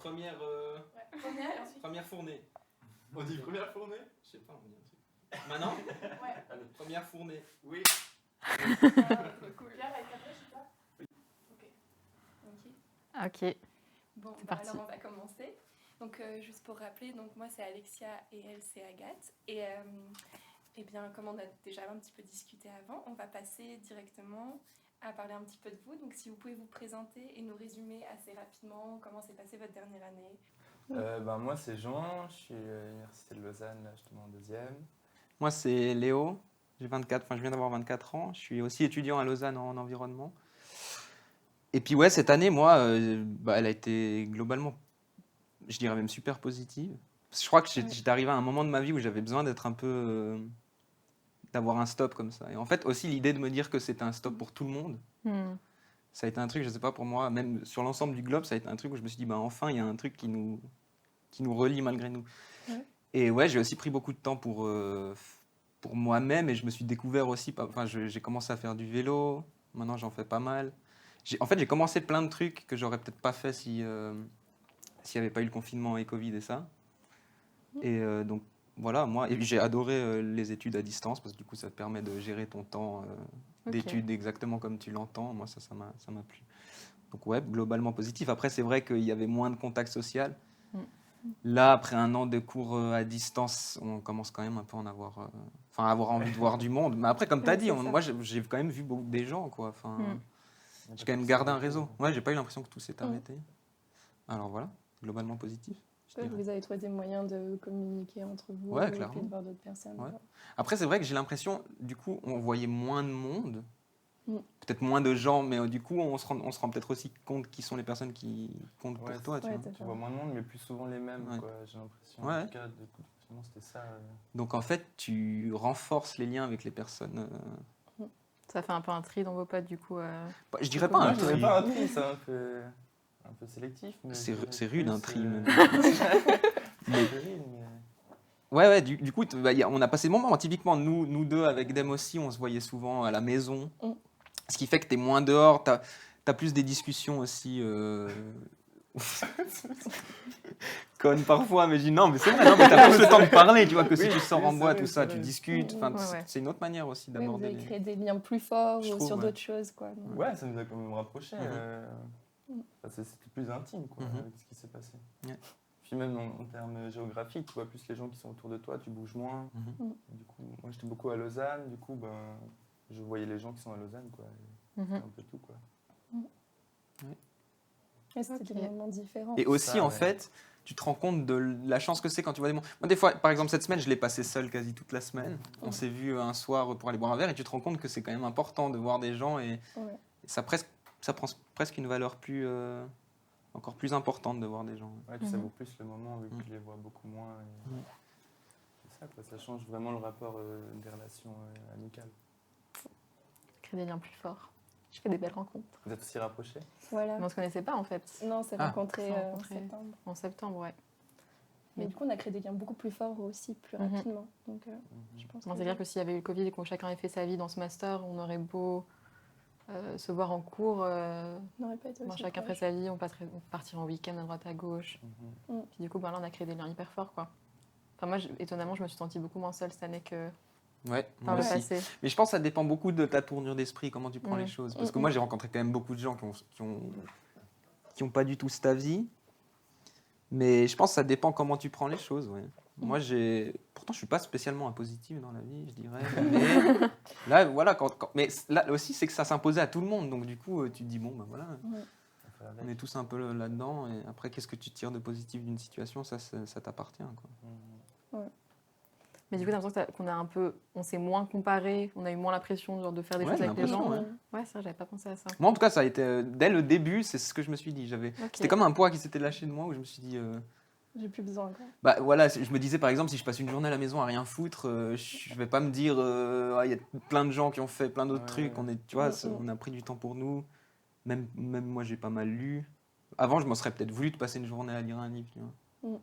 Première, Première et ensuite. première fournée. On dit première fournée? Je sais pas, on dit un truc. Maintenant Ouais. Première fournée. Oui. Cool. Pierre avec ta flèche, c'est ça? Ok. Ok. Bon, C'est parti. alors on va commencer. Donc juste pour rappeler, donc moi c'est Alexia et elle c'est Agathe. Et bien comme on a déjà un petit peu discuté avant, on va passer directement à parler un petit peu de vous. Donc si vous pouvez vous présenter et nous résumer assez rapidement comment s'est passée votre dernière année. Moi c'est Jean, je suis à l'université de Lausanne, là justement en deuxième. Moi, c'est Léo. Je viens d'avoir 24 ans. Je suis aussi étudiant à Lausanne en environnement. Et puis, ouais, cette année, moi, elle a été globalement, je dirais même super positive. Parce que je crois que j'étais arrivé à un moment de ma vie où j'avais besoin d'être un peu. D'avoir un stop comme ça. Et en fait, aussi, l'idée de me dire que c'était un stop pour tout le monde, ça a été un truc, je sais pas, pour moi, même sur l'ensemble du globe, ça a été un truc où je me suis dit, enfin, il y a un truc qui nous relie malgré nous. Ouais. Et ouais, j'ai aussi pris beaucoup de temps pour moi-même et je me suis découvert aussi, j'ai commencé à faire du vélo, maintenant j'en fais pas mal. J'ai commencé plein de trucs que j'aurais peut-être pas fait s'il n'y avait pas eu le confinement et Covid et ça. Et donc voilà, et j'ai adoré les études à distance parce que du coup ça te permet de gérer ton temps d'études exactement comme tu l'entends. Moi ça m'a plu. Donc ouais, globalement positif. Après c'est vrai qu'il y avait moins de contact social. Là, après un an de cours à distance, on commence quand même un peu à avoir envie de voir du monde. Mais après, comme tu as dit, moi j'ai quand même vu beaucoup des gens, quoi. J'ai quand même gardé un réseau. Ouais, j'ai pas eu l'impression que tout s'est arrêté. Alors voilà, globalement positif. Vous avez trouvé des moyens de communiquer entre vous Ouais, et clairement. de voir d'autres personnes. Ouais. Après, c'est vrai que j'ai l'impression, du coup, on voyait moins de monde, peut-être moins de gens, mais du coup, on se rend peut-être aussi compte qui sont les personnes qui comptent pour toi. Tu vois moins de monde, mais plus souvent les mêmes, quoi, j'ai l'impression. Ouais. En tout cas, c'était ça. Donc en fait, tu renforces les liens avec les personnes. Ça fait un peu un tri dans vos potes, du coup. Je dirais pas un Je dirais tri. pas un tri, c'est un peu sélectif. C'est rude un tri. Ouais, du coup, on a passé des moments. Typiquement, nous deux, avec Dem aussi, on se voyait souvent à la maison. Ce qui fait que tu es moins dehors, tu as plus des discussions aussi. Conne parfois, mais je dis non, mais c'est vrai, non, mais tu as plus le temps de parler, tu vois, que si tu sors en boîte, tout ça, tu discutes. C'est une autre manière aussi Vous d'aborder. avez créé des liens plus forts Je trouve, sur d'autres choses, quoi. Ouais, ça nous a quand même rapprochés. C'était plus intime, quoi, avec ce qui s'est passé. Ouais. Puis même en termes géographiques, tu vois plus les gens qui sont autour de toi, tu bouges moins. Du coup, moi j'étais beaucoup à Lausanne, du coup je voyais les gens qui sont à Lausanne, quoi. C'était un peu tout, quoi. Et c'était des moments différents. Et aussi, en fait, tu te rends compte de la chance que c'est quand tu vois des gens. Moi, des fois, par exemple, cette semaine, je l'ai passé seul quasi toute la semaine. On s'est vu un soir pour aller boire un verre et tu te rends compte que c'est quand même important de voir des gens et ça prend presque une valeur encore plus importante de voir des gens. Ouais, tu savoures plus le moment vu que tu les vois beaucoup moins. C'est ça, quoi. Ça change vraiment le rapport des relations amicales. Créer des liens plus forts. Je fais des belles rencontres. Vous êtes aussi rapprochés? Voilà. Mais on se connaissait pas, en fait. Non, on s'est rencontrés en septembre. En septembre, ouais. Mais du coup, on a créé des liens beaucoup plus forts aussi, plus rapidement. Donc, je pense C'est clair que s'il y avait eu le Covid et que chacun avait fait sa vie dans ce master, on aurait beau se voir en cours, n'aurait pas été aussi chacun ferait sa vie, on partirait en week-end à droite à gauche. Puis du coup, là, on a créé des liens hyper forts, quoi. Enfin, moi, étonnamment, je me suis sentie beaucoup moins seule cette année que moi le aussi. passé. Mais je pense que ça dépend beaucoup de ta tournure d'esprit, comment tu prends les choses. Parce que moi, j'ai rencontré quand même beaucoup de gens qui ont pas du tout cette avis. Mais je pense que ça dépend comment tu prends les choses. Ouais. Moi, pourtant, je suis pas spécialement un positif dans la vie, je dirais. Mais là, voilà. Mais là aussi, c'est que ça s'imposait à tout le monde. Donc, du coup, tu te dis, bon, ben voilà. On est tous un peu là-dedans. Et après, qu'est-ce que tu tires de positif d'une situation? Ça t'appartient, quoi. Mais du coup, t'as l'impression on s'est moins comparé, on a eu moins la pression de faire des choses avec les gens. Ouais, ça, j'avais pas pensé à ça. Moi, en tout cas, ça a été dès le début, c'est ce que je me suis dit. C'était comme un poids qui s'était lâché de moi où je me suis dit. J'ai plus besoin, quoi. Voilà, je me disais par exemple, si je passe une journée à la maison à rien foutre, je vais pas me dire, il y a plein de gens qui ont fait plein d'autres trucs. On a pris du temps pour nous. Même moi, j'ai pas mal lu. Avant, je m'en serais peut-être voulu de passer une journée à lire un livre. Tu vois.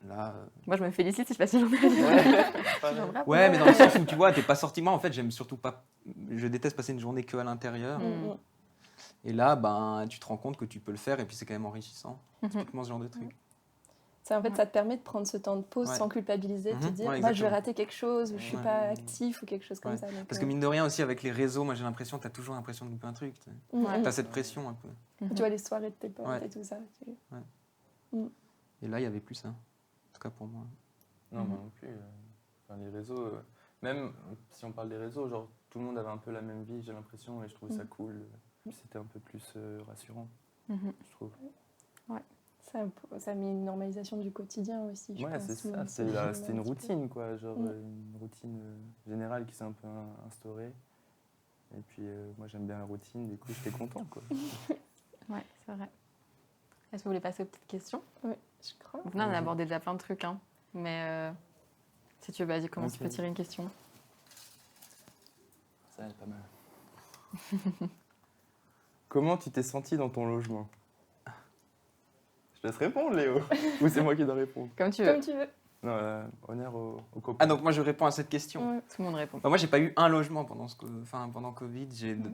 Là, moi, je me félicite si je passe une journée à lire. Ouais, mais dans le sens où tu vois, t'es pas sorti. Moi, en fait, j'aime surtout pas. Je déteste passer une journée que à l'intérieur. Et là, ben, tu te rends compte que tu peux le faire et puis c'est quand même enrichissant. Typiquement ce genre de truc. En fait, ça te permet de prendre ce temps de pause sans culpabiliser, de te dire bah, je vais rater quelque chose ou je suis pas actif ou quelque chose comme ça. Donc, parce que mine de rien aussi avec les réseaux, moi j'ai l'impression, tu as toujours l'impression de louper un truc. Tu as cette pression un peu. Tu vois les soirées de tes potes et tout ça. Et là, il n'y avait plus ça, en tout cas pour moi. Non, moi non plus. Enfin, les réseaux, même si on parle des réseaux, genre tout le monde avait un peu la même vie, j'ai l'impression, et je trouvais ça cool. C'était un peu plus rassurant, je trouve. Ouais. Ça a mis une normalisation du quotidien aussi, je pense. C'est ça, c'était une routine, quoi, genre une routine générale qui s'est un peu instaurée. Et puis moi j'aime bien la routine, du coup j'étais content, quoi. Ouais, c'est vrai. Est-ce que vous voulez passer aux petites questions? Oui, je crois. Là, on a abordé déjà plein de trucs, hein. Mais si tu veux, vas-y, commence, tu peux tirer une question. Ça va être pas mal. Comment tu t'es senti dans ton logement? Je laisse répondre, Léo. Ou c'est moi qui dois répondre? Comme tu veux. Comme tu veux. Non, honneur au copain. Ah, donc moi je réponds à cette question. Ouais. Tout le monde répond. Bah, moi, j'ai pas eu un logement pendant Covid.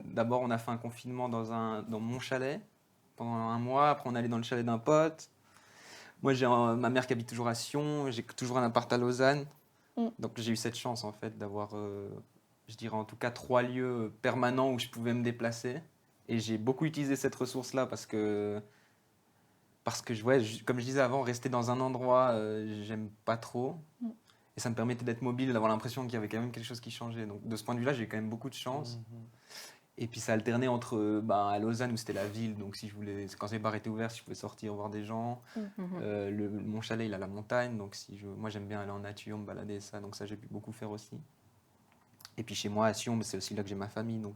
D'abord, on a fait un confinement dans mon chalet pendant un mois. Après, on est allé dans le chalet d'un pote. Moi, j'ai ma mère qui habite toujours à Sion. J'ai toujours un appart à Lausanne. Donc, j'ai eu cette chance, en fait, d'avoir, je dirais en tout cas, 3 lieux permanents où je pouvais me déplacer. Et j'ai beaucoup utilisé cette ressource-là parce que comme je disais avant, rester dans un endroit, j'aime pas trop. Et ça me permettait d'être mobile, d'avoir l'impression qu'il y avait quand même quelque chose qui changeait. Donc de ce point de vue-là, j'ai eu quand même beaucoup de chance. Et puis ça alternait entre à Lausanne où c'était la ville, donc si je voulais, quand les bars étaient ouverts, si je pouvais sortir voir des gens. Mon chalet, il a la montagne, donc moi j'aime bien aller en nature, me balader, donc ça j'ai pu beaucoup faire aussi. Et puis chez moi à Sion, c'est aussi là que j'ai ma famille, donc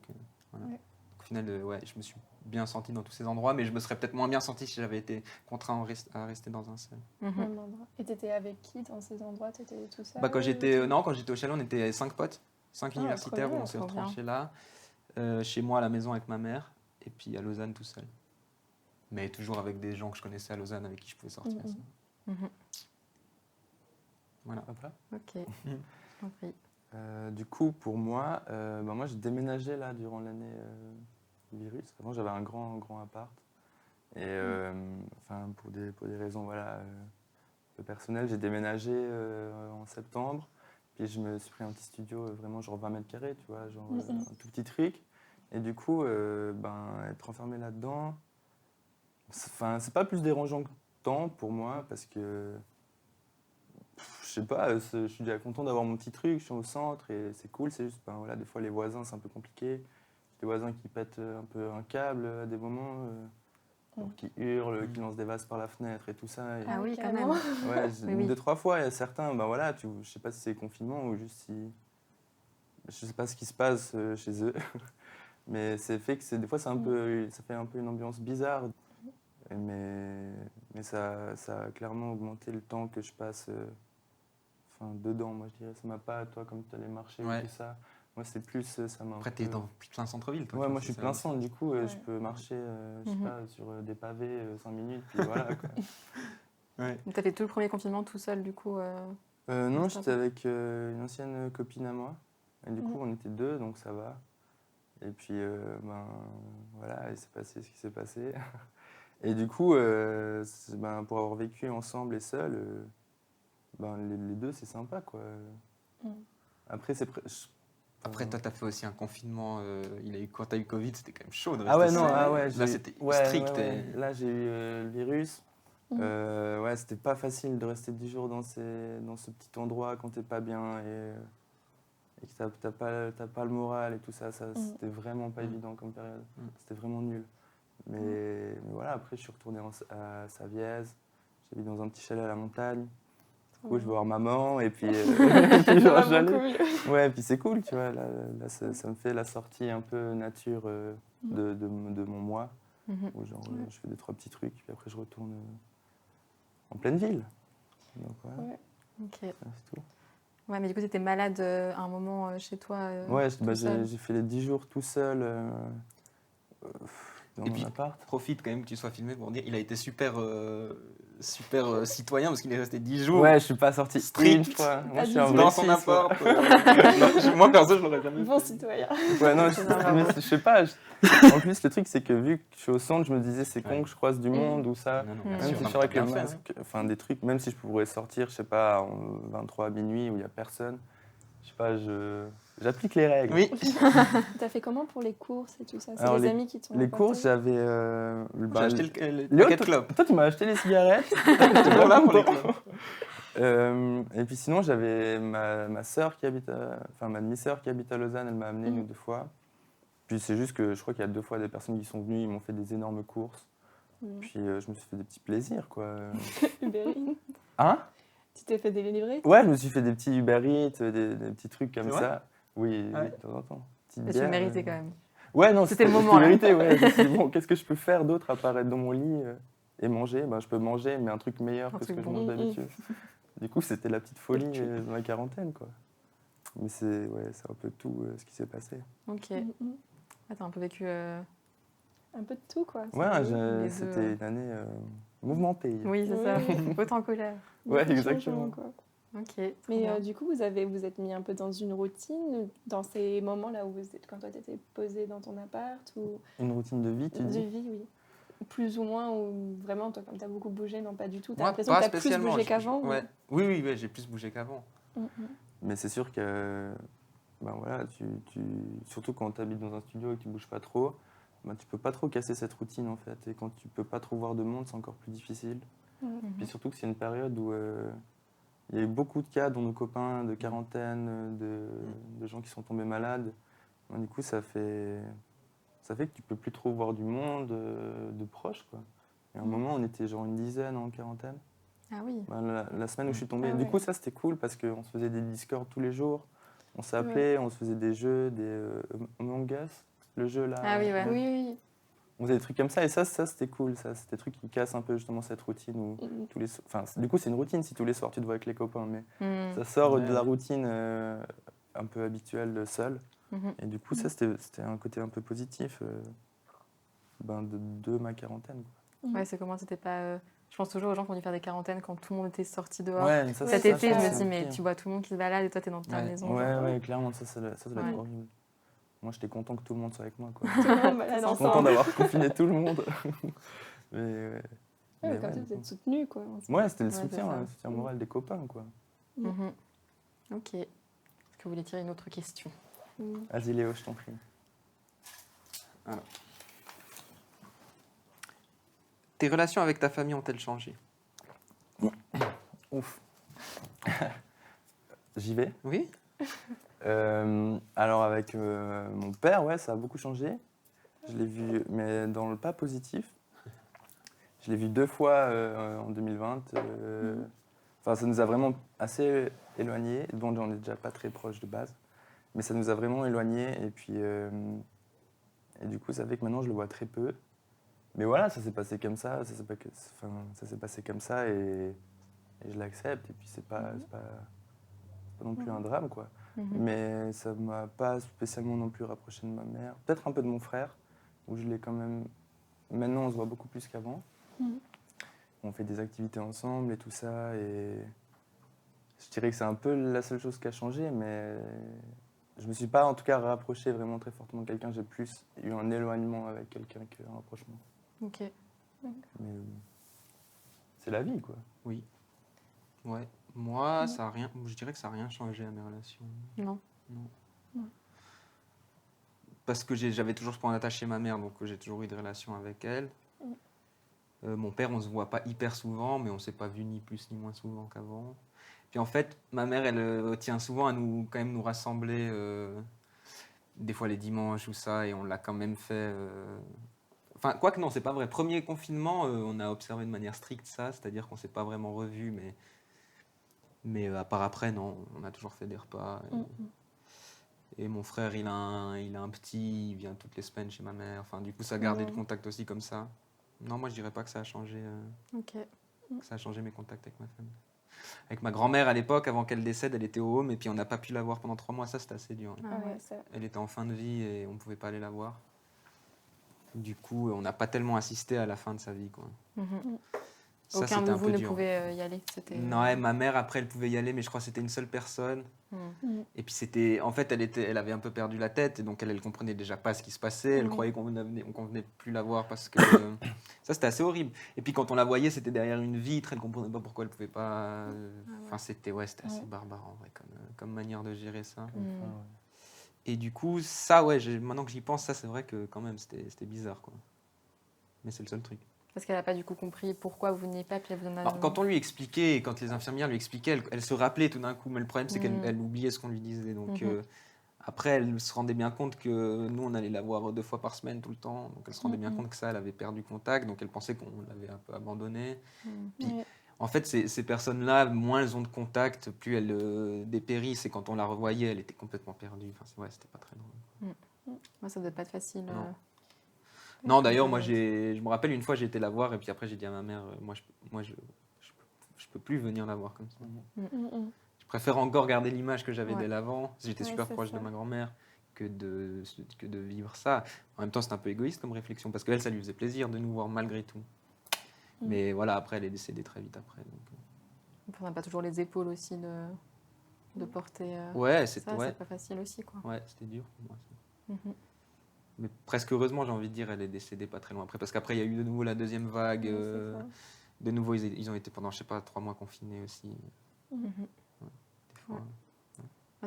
voilà. Ouais. Au final, je me suis bien senti dans tous ces endroits, mais je me serais peut-être moins bien senti si j'avais été contraint à rester dans un seul. Même endroit. Et t'étais avec qui dans ces endroits? T'étais tout seul? Quand j'étais au chalet, on était 5 potes, 5 universitaires trop où bien, on s'est trop retranchés là. Chez moi à la maison avec ma mère, et puis à Lausanne tout seul. Mais toujours avec des gens que je connaissais à Lausanne avec qui je pouvais sortir. Voilà. Ok. Okay. Du coup, pour moi, moi j'ai déménagé là durant l'année virus. Avant, j'avais un grand appart. Et pour des raisons un peu personnelles, j'ai déménagé en septembre. Puis je me suis pris un petit studio, vraiment genre 20 mètres carrés, tu vois, genre un tout petit truc. Et du coup, être enfermé là-dedans, c'est pas plus dérangeant que tant pour moi parce que je sais pas, je suis déjà content d'avoir mon petit truc, je suis au centre et c'est cool. C'est juste, des fois les voisins c'est un peu compliqué. Des voisins qui pètent un peu un câble à des moments, qui hurlent, qui lancent des vases par la fenêtre et tout ça. Et... Ah oui, quand même. Ouais, Oui. 2-3 fois, il y a certains, je sais pas si c'est confinement ou juste si... Je sais pas ce qui se passe chez eux, mais c'est fait que des fois ça fait un peu une ambiance bizarre. Mais ça a clairement augmenté le temps que je passe dedans, moi je dirais. Ça m'a pas, toi, comme tu allais marcher et tout ça. Moi, c'est plus, ça m'a. Après, t'es dans plein centre-ville, toi. Ouais, moi, je suis plein centre, du coup, je peux marcher, je sais pas, sur des pavés 5 minutes, puis voilà, quoi. T'as fait tout le premier confinement tout seul, du coup Non, j'étais avec une ancienne copine à moi. Et du coup, on était 2, donc ça va. Et puis, voilà, il s'est passé ce qui s'est passé. Et du coup, pour avoir vécu ensemble et seul, les 2, c'est sympa, quoi. Après, Après, toi, t'as fait aussi un confinement. Quand t'as eu Covid, c'était quand même chaud de rester Ah ouais, non, seul. Là, c'était strict. Là, j'ai eu le virus. C'était pas facile de rester 10 jours dans ce petit endroit quand t'es pas bien et que t'as pas le moral et tout ça. C'était vraiment pas évident comme période. C'était vraiment nul. Mais voilà, après, je suis retourné à Savièse. J'habite dans un petit chalet à la montagne. Du coup, je vais voir maman et puis, ouais, puis c'est cool, tu vois. Là, ça me fait la sortie un peu nature de mon moi, où je fais 2-3 petits trucs, puis après je retourne en pleine ville. Donc voilà. Ouais. Ok. C'est tout. Ouais, mais du coup, tu étais malade à un moment chez toi Ouais, j'ai fait les 10 jours tout seul. dans Et mon puis, appart. Profite quand même que tu sois filmé pour dire il a été super, citoyen parce qu'il est resté 10 jours Ouais, je suis pas sorti strict. une fois. Moi, Pas je suis un du vrai dans son Suisse, moi. appart. Moi, perso, je l'aurais jamais Bon fait. citoyen. Ouais, non, C'est normal. mais je sais pas. En plus, le truc, c'est que vu que je suis au centre, je me disais, c'est con Ouais. que je croise du monde ou ça. Non, non, Mm. bien Même sûr. si Non, je mais suis t'as avec le bien fait, hein. masque, enfin des trucs, même si je pourrais sortir, je sais pas, en 23 à minuit où il y a personne, je sais pas, j'applique les règles. Oui. T'as fait comment pour les courses et tout ça? C'est Alors, les amis qui t'ont Les apporté? courses, j'avais. J'ai acheté le Léo, paquet de clopes. toi, tu m'as acheté les cigarettes. J'étais toujours là pour les content. clopes. Et puis sinon, j'avais ma sœur qui habite, enfin ma demi-sœur qui habite à Lausanne, elle m'a amené une ou deux fois. Puis c'est juste que je crois qu'il y a 2 fois des personnes qui sont venues, ils m'ont fait des énormes courses. Puis je me suis fait des petits plaisirs, quoi. Uber Eats. Hein? Tu t'es fait délivrer? Ouais, je me suis fait des petits Uber Eats, des petits trucs comme C'est vrai? ça. Oui, Ah ouais. de temps en temps. Petite Mais tu le bière, méritais quand même. Ouais, non, C'était le moment, là. Vérité, ouais. Je me suis dit, bon, qu'est-ce que je peux faire d'autre à part être dans mon lit et manger? Ben, je peux manger, mais un truc meilleur Un que ce truc que je bon. mange d'habitude. Du coup, c'était la petite folie dans la quarantaine, quoi. Mais c'est un peu tout ce qui s'est passé. Ok. Mhm. Ah, t'as un peu vécu. Un peu de tout, quoi. Ouais, les c'était deux. une année mouvementée. Oui, c'est ça. Haute en colère. Ouais, Beaucoup de exactement. changements, quoi. Ok. trop Mais bien. du coup, vous êtes mis un peu dans une routine dans ces moments-là où quand toi t'étais posé dans ton appart ou Une routine de vie, tu de dis? vie, oui. Plus ou moins, ou vraiment, toi, comme t'as beaucoup bougé, non pas du tout. T'as Moi, l'impression pas que t'as plus spécialement. bougé qu'avant? Ouais. Oui, j'ai plus bougé qu'avant. Mhm. Mais c'est sûr que, ben voilà, surtout quand tu habites dans un studio et que tu bouges pas trop, ben tu peux pas trop casser cette routine en fait. Et quand tu peux pas trop voir de monde, c'est encore plus difficile. Mhm. Puis surtout que c'est une période où il y a eu beaucoup de cas dans nos copains de quarantaine, de gens qui sont tombés malades. Ben, du coup, ça fait que tu peux plus trop voir du monde de proches, quoi. Et à un moment, on était genre une dizaine en quarantaine. Ah oui. Ben, la semaine où je suis tombé. Ah Du ouais. coup, ça, c'était cool parce qu'on se faisait des Discord tous les jours. On s'appelait, on se faisait des jeux, des Among Us, le jeu là. Ah oui, ouais. Oui, oui. On faisait des trucs comme ça et ça c'était cool. Ça, c'était des trucs qui cassent un peu justement cette routine où Mhm. tous les enfin, du coup, c'est une routine si tous les soirs tu te vois avec les copains, mais Hmm. ça sort Ouais, de la ouais. routine un peu habituelle seul. Mhm. Et du coup, ça, c'était un côté un peu positif de ma quarantaine, quoi. Ouais, c'est comment c'était pas. Je pense toujours aux gens qui ont dû faire des quarantaines quand tout le monde était sorti dehors. Ouais, mais ça, Cet ça, été, je pense me que dis, c'est mais le tu pire. vois tout le monde qui se balade et toi, t'es dans ta Ouais. maison. Ouais, genre. ouais, clairement, ça doit être Ouais. horrible. Moi, j'étais content que tout le monde soit avec moi, quoi. Tout le monde malade Je suis content ensemble. d'avoir confiné tout le monde. Mais, Ouais, mais comme ouais, ça, du vous coup. êtes soutenu, quoi. Ouais, c'était le Ouais, soutien, c'est ça. le soutien moral des copains, quoi. Mhm. Ok. Est-ce que vous voulez tirer une autre question? Mhm. Vas-y, Léo, je t'en prie. Tes relations avec ta famille ont-elles changé? Ouf. J'y vais. Oui. Alors, avec mon père, ouais, ça a beaucoup changé. Je l'ai vu, mais dans le pas positif. Je l'ai vu 2 fois en 2020. Enfin, ça nous a vraiment assez éloignés. Bon, on est déjà pas très proches de base. Mais ça nous a vraiment éloignés. Et puis, et du coup, ça fait que maintenant, je le vois très peu. Mais voilà, ça s'est passé comme ça. Ça s'est passé comme ça et je l'accepte. Et puis, c'est pas non plus un drame, quoi. Mhm. Mais ça m'a pas spécialement non plus rapproché de ma mère. Peut-être un peu de mon frère, où je l'ai quand même... Maintenant, on se voit beaucoup plus qu'avant. Mhm. On fait des activités ensemble et tout ça. Et je dirais que c'est un peu la seule chose qui a changé, mais je me suis pas en tout cas rapproché vraiment très fortement de quelqu'un. J'ai plus eu un éloignement avec quelqu'un qu'un rapprochement. Ok. Mais c'est la vie, quoi. Oui. Ouais. Moi, ça a rien. Je dirais que ça n'a rien changé à mes relations. Non. Parce que j'avais toujours ce point d'attache chez ma mère, donc j'ai toujours eu des relations avec elle. Mon père, on se voit pas hyper souvent, mais on s'est pas vu ni plus ni moins souvent qu'avant. Puis en fait, ma mère, elle tient souvent à quand même nous rassembler, des fois les dimanches ou ça, et on l'a quand même fait. Enfin, quoique non, c'est pas vrai. Premier confinement, on a observé de manière stricte ça, c'est-à-dire qu'on s'est pas vraiment revus, mais à part après, non, on a toujours fait des repas. Et mon frère, il a un petit, il vient toutes les semaines chez ma mère. Enfin, du coup, ça a gardé de contact aussi comme ça. Non, moi, je dirais pas que ça a changé, Ok. que ça a changé mes contacts avec ma famille. Avec ma grand-mère, à l'époque, avant qu'elle décède, elle était au home et puis on n'a pas pu la voir pendant 3 mois. Ça, c'était assez dur. Ah Ah ouais, ouais. ça... Elle était en fin de vie et on pouvait pas aller la voir. Du coup, on n'a pas tellement assisté à la fin de sa vie, quoi. Ça, Aucun c'était de un vous peu ne dur. pouvait y aller. Non, ouais, ma mère, après, elle pouvait y aller, mais je crois que c'était une seule personne. Et puis, en fait, elle avait un peu perdu la tête, et donc elle comprenait déjà pas ce qui se passait. Elle croyait qu'on venait plus la voir parce que ça, c'était assez horrible. Et puis, quand on la voyait, c'était derrière une vitre, elle comprenait pas pourquoi elle pouvait pas. Enfin, c'était assez barbare, en vrai, comme manière de gérer ça. Et du coup, ça, maintenant que j'y pense, ça, c'est vrai que quand même, c'était bizarre, quoi. Mais c'est le seul truc. Parce qu'elle n'a pas du coup compris pourquoi vous veniez pas, puis elle vous en a... Alors, quand on lui expliquait, quand les infirmières lui expliquaient, elle se rappelait tout d'un coup. Mais le problème, c'est qu'elle oubliait ce qu'on lui disait. Donc, après, elle se rendait bien compte que nous, on allait la voir 2 fois par semaine tout le temps. Donc, elle se rendait bien compte que ça, elle avait perdu contact. Donc, elle pensait qu'on l'avait un peu abandonnée. Puis, en fait, ces personnes-là, moins elles ont de contact, plus elles dépérissent. Et quand on la revoyait, elle était complètement perdue. Enfin, c'était pas très drôle. Moi, ça devait pas être facile. Non, d'ailleurs, moi, je me rappelle une fois, j'ai été la voir et puis après, j'ai dit à ma mère, je peux plus venir la voir comme ça. Je préfère encore garder l'image que j'avais d'elle avant. J'étais super proche de ma grand-mère que de vivre ça. En même temps, c'est un peu égoïste comme réflexion parce qu'elle, ça lui faisait plaisir de nous voir malgré tout. Mais voilà, après, elle est décédée très vite après. Donc, on n'a pas toujours les épaules aussi de porter c'est pas facile aussi, quoi. Ouais, c'était dur pour moi. Mais presque heureusement, j'ai envie de dire, elle est décédée pas très loin après. Parce qu'après, il y a eu de nouveau la deuxième vague. De nouveau, ils ont été pendant, je sais pas, 3 mois confinés aussi. Des fois,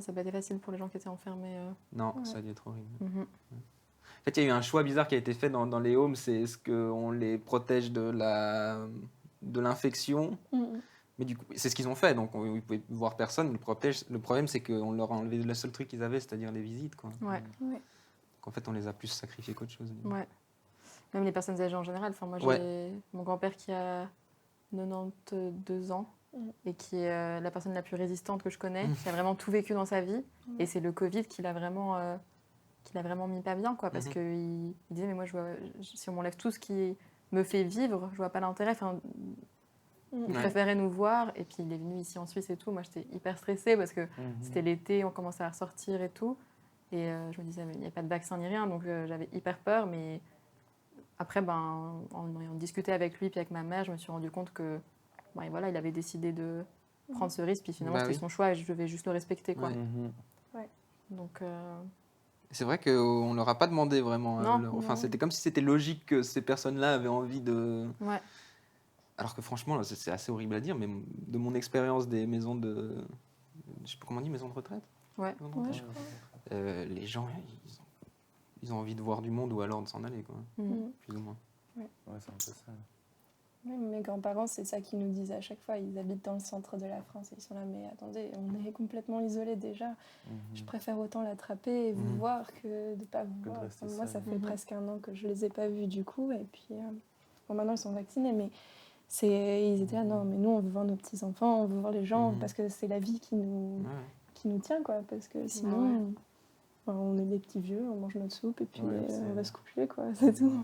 ça n'a pas été facile pour les gens qui étaient enfermés. Non, ça a dû être horrible. En fait, il y a eu un choix bizarre qui a été fait dans les homes, c'est est-ce qu'on les protège de l'infection. Mais du coup, c'est ce qu'ils ont fait, donc ils pouvaient voir personne. Le problème, c'est qu'on leur a enlevé le seul truc qu'ils avaient, c'est-à-dire les visites, quoi. En fait, on les a plus sacrifiés qu'autre chose. Même les personnes âgées en général. Enfin, moi, j'ai mon grand-père qui a 92 ans et qui est la personne la plus résistante que je connais, qui a vraiment tout vécu dans sa vie. Et c'est le Covid qui l'a vraiment mis pas bien, quoi, parce qu'il disait, mais moi, si on m'enlève tout ce qui me fait vivre, je vois pas l'intérêt. Enfin, il préférait nous voir. Et puis, il est venu ici en Suisse et tout. Moi, j'étais hyper stressée parce que c'était l'été, on commençait à ressortir et tout. Et je me disais, mais il n'y a pas de vaccin ni rien, donc j'avais hyper peur. Mais après, en discutant avec lui puis avec ma mère, je me suis rendu compte que voilà, il avait décidé de prendre ce risque. Puis finalement, c'était son choix et je devais juste le respecter, quoi. Donc, c'est vrai qu'on ne leur a pas demandé vraiment. Non. C'était comme si c'était logique que ces personnes-là avaient envie de... Alors que franchement, c'est assez horrible à dire, mais de mon expérience des maisons de... Je sais pas comment on dit, maisons de retraite. Je crois. Les gens, ils ont envie de voir du monde ou alors de s'en aller, quoi. Plus ou moins. Ouais, c'est un peu ça. Même mes grands-parents, c'est ça qu'ils nous disent à chaque fois. Ils habitent dans le centre de la France et ils sont là, mais attendez, on est complètement isolés déjà. Je préfère autant l'attraper et vous voir que de ne pas vous voir. Moi, ça fait presque 1 an que je ne les ai pas vus du coup. Et puis, maintenant, ils sont vaccinés, mais ils étaient là, non, mais nous, on veut voir nos petits-enfants, on veut voir les gens, parce que c'est la vie qui nous tient, quoi. Parce que sinon, on est des petits vieux, on mange notre soupe et puis on va se coucher, quoi. C'est tout.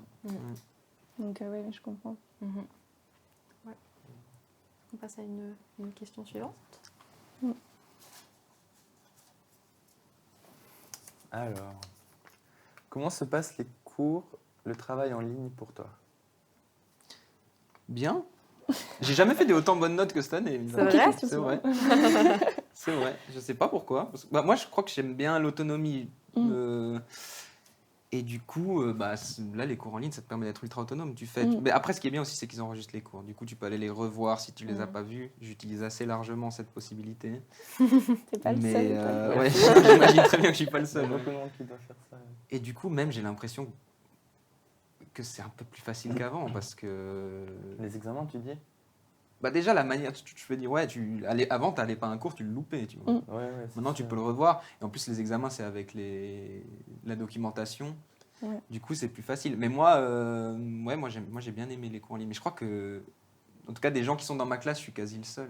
Donc, je comprends. On passe à une question suivante. Alors, comment se passent les cours, le travail en ligne pour toi? Bien. J'ai jamais fait autant de bonnes notes que cette année. C'est vrai. C'est vrai. Je sais pas pourquoi. Parce que, moi, je crois que j'aime bien l'autonomie. Et du coup, là, les cours en ligne, ça te permet d'être ultra autonome. Mais après, ce qui est bien aussi, c'est qu'ils enregistrent les cours. Du coup, tu peux aller les revoir si tu les as pas vus. J'utilise assez largement cette possibilité. T'es pas le seul. J'imagine très bien que je suis pas le seul. Il y a beaucoup de monde qui doit faire ça. Et du coup, même, j'ai l'impression que c'est un peu plus facile qu'avant parce que... Les examens, tu dis? Déjà, la manière, tu peux dire, avant, tu n'allais pas à un cours, tu le loupais. Tu vois. Maintenant, tu peux le revoir. Et en plus, les examens, c'est avec la documentation. Du coup, c'est plus facile. Mais moi, j'ai bien aimé les cours en ligne. Mais je crois que, en tout cas, des gens qui sont dans ma classe, je suis quasi le seul.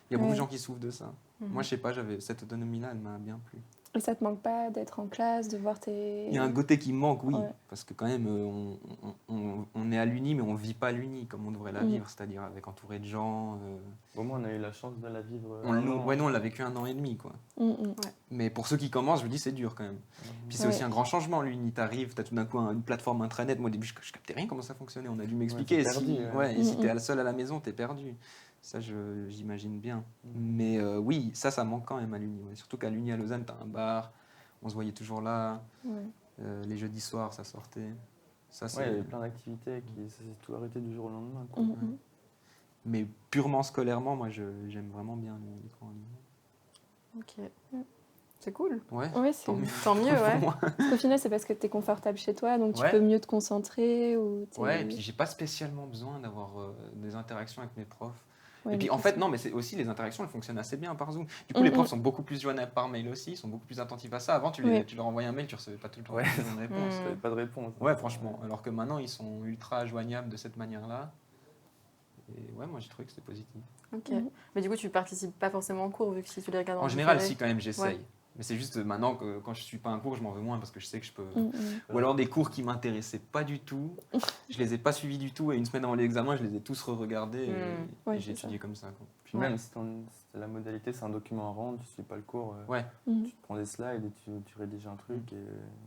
Il y a beaucoup de gens qui souffrent de ça. Moi, je sais pas, j'avais cette autonomie-là, elle m'a bien plu. Et ça te manque pas d'être en classe, de voir tes... Il y a un côté qui me manque, oui, Ouais. parce que quand même, on est à l'Uni, mais on ne vit pas l'Uni comme on devrait la vivre, c'est-à-dire avec entouré de gens. Au moins, on a eu la chance de la vivre. Ouais, nous, on l'a vécu 1 an et demi, quoi. Mais pour ceux qui commencent, je me dis, c'est dur quand même. Puis c'est Ouais. aussi un grand changement, l'Uni. T'arrives, t'as tout d'un coup une plateforme intranet. Moi, au début, je captais rien comment ça fonctionnait. On a dû m'expliquer. Ouais, t'es perdu, Et si t'es seul à la maison, t'es perdu. Ça, j'imagine bien. Mais oui, ça manque quand même à l'Uni. Ouais. Surtout qu'à l'Uni, à Lausanne, t'as un bar. On se voyait toujours là. Ouais. Les jeudis soirs, ça sortait. Ça, Ouais, il y avait plein d'activités ça s'est tout arrêté du jour au lendemain. Quoi. Mais purement scolairement, moi, j'aime vraiment bien les cours en ligne. Ok. C'est cool. Ouais, Ouais, c'est... Tant mieux, ouais. Parce qu'au final, c'est parce que tu es confortable chez toi, donc tu Ouais. peux mieux te concentrer. Ou ouais, et puis j'ai pas spécialement besoin d'avoir des interactions avec mes profs. Ouais, Et puis mais en fait, non, mais c'est aussi les interactions, elles fonctionnent assez bien par Zoom. Du coup, les profs sont beaucoup plus joignables par mail aussi, ils sont beaucoup plus attentifs à ça. Avant, tu leur envoyais un mail, tu recevais pas tout le temps une réponse. J'avais pas de réponse. Ouais, franchement. Alors que maintenant, ils sont ultra joignables de cette manière-là. Et ouais, moi, j'ai trouvé que c'était positif. Ok. Mais du coup, tu participes pas forcément en cours, vu que si tu les regardes En général, différé. si, quand même, j'essaye. Ouais. Mais c'est juste maintenant que quand je suis pas un cours, je m'en veux moins parce que je sais que je peux. Mm. Ou alors des cours qui m'intéressaient pas du tout, je les ai pas suivis du tout et une semaine avant l'examen, je les ai tous re-regardés et Ouais, j'ai c'est étudié comme ça. Quoi. Puis même si la modalité c'est un document à rendre, tu suis pas le cours, Ouais. tu te prends des slides et tu rédiges un truc et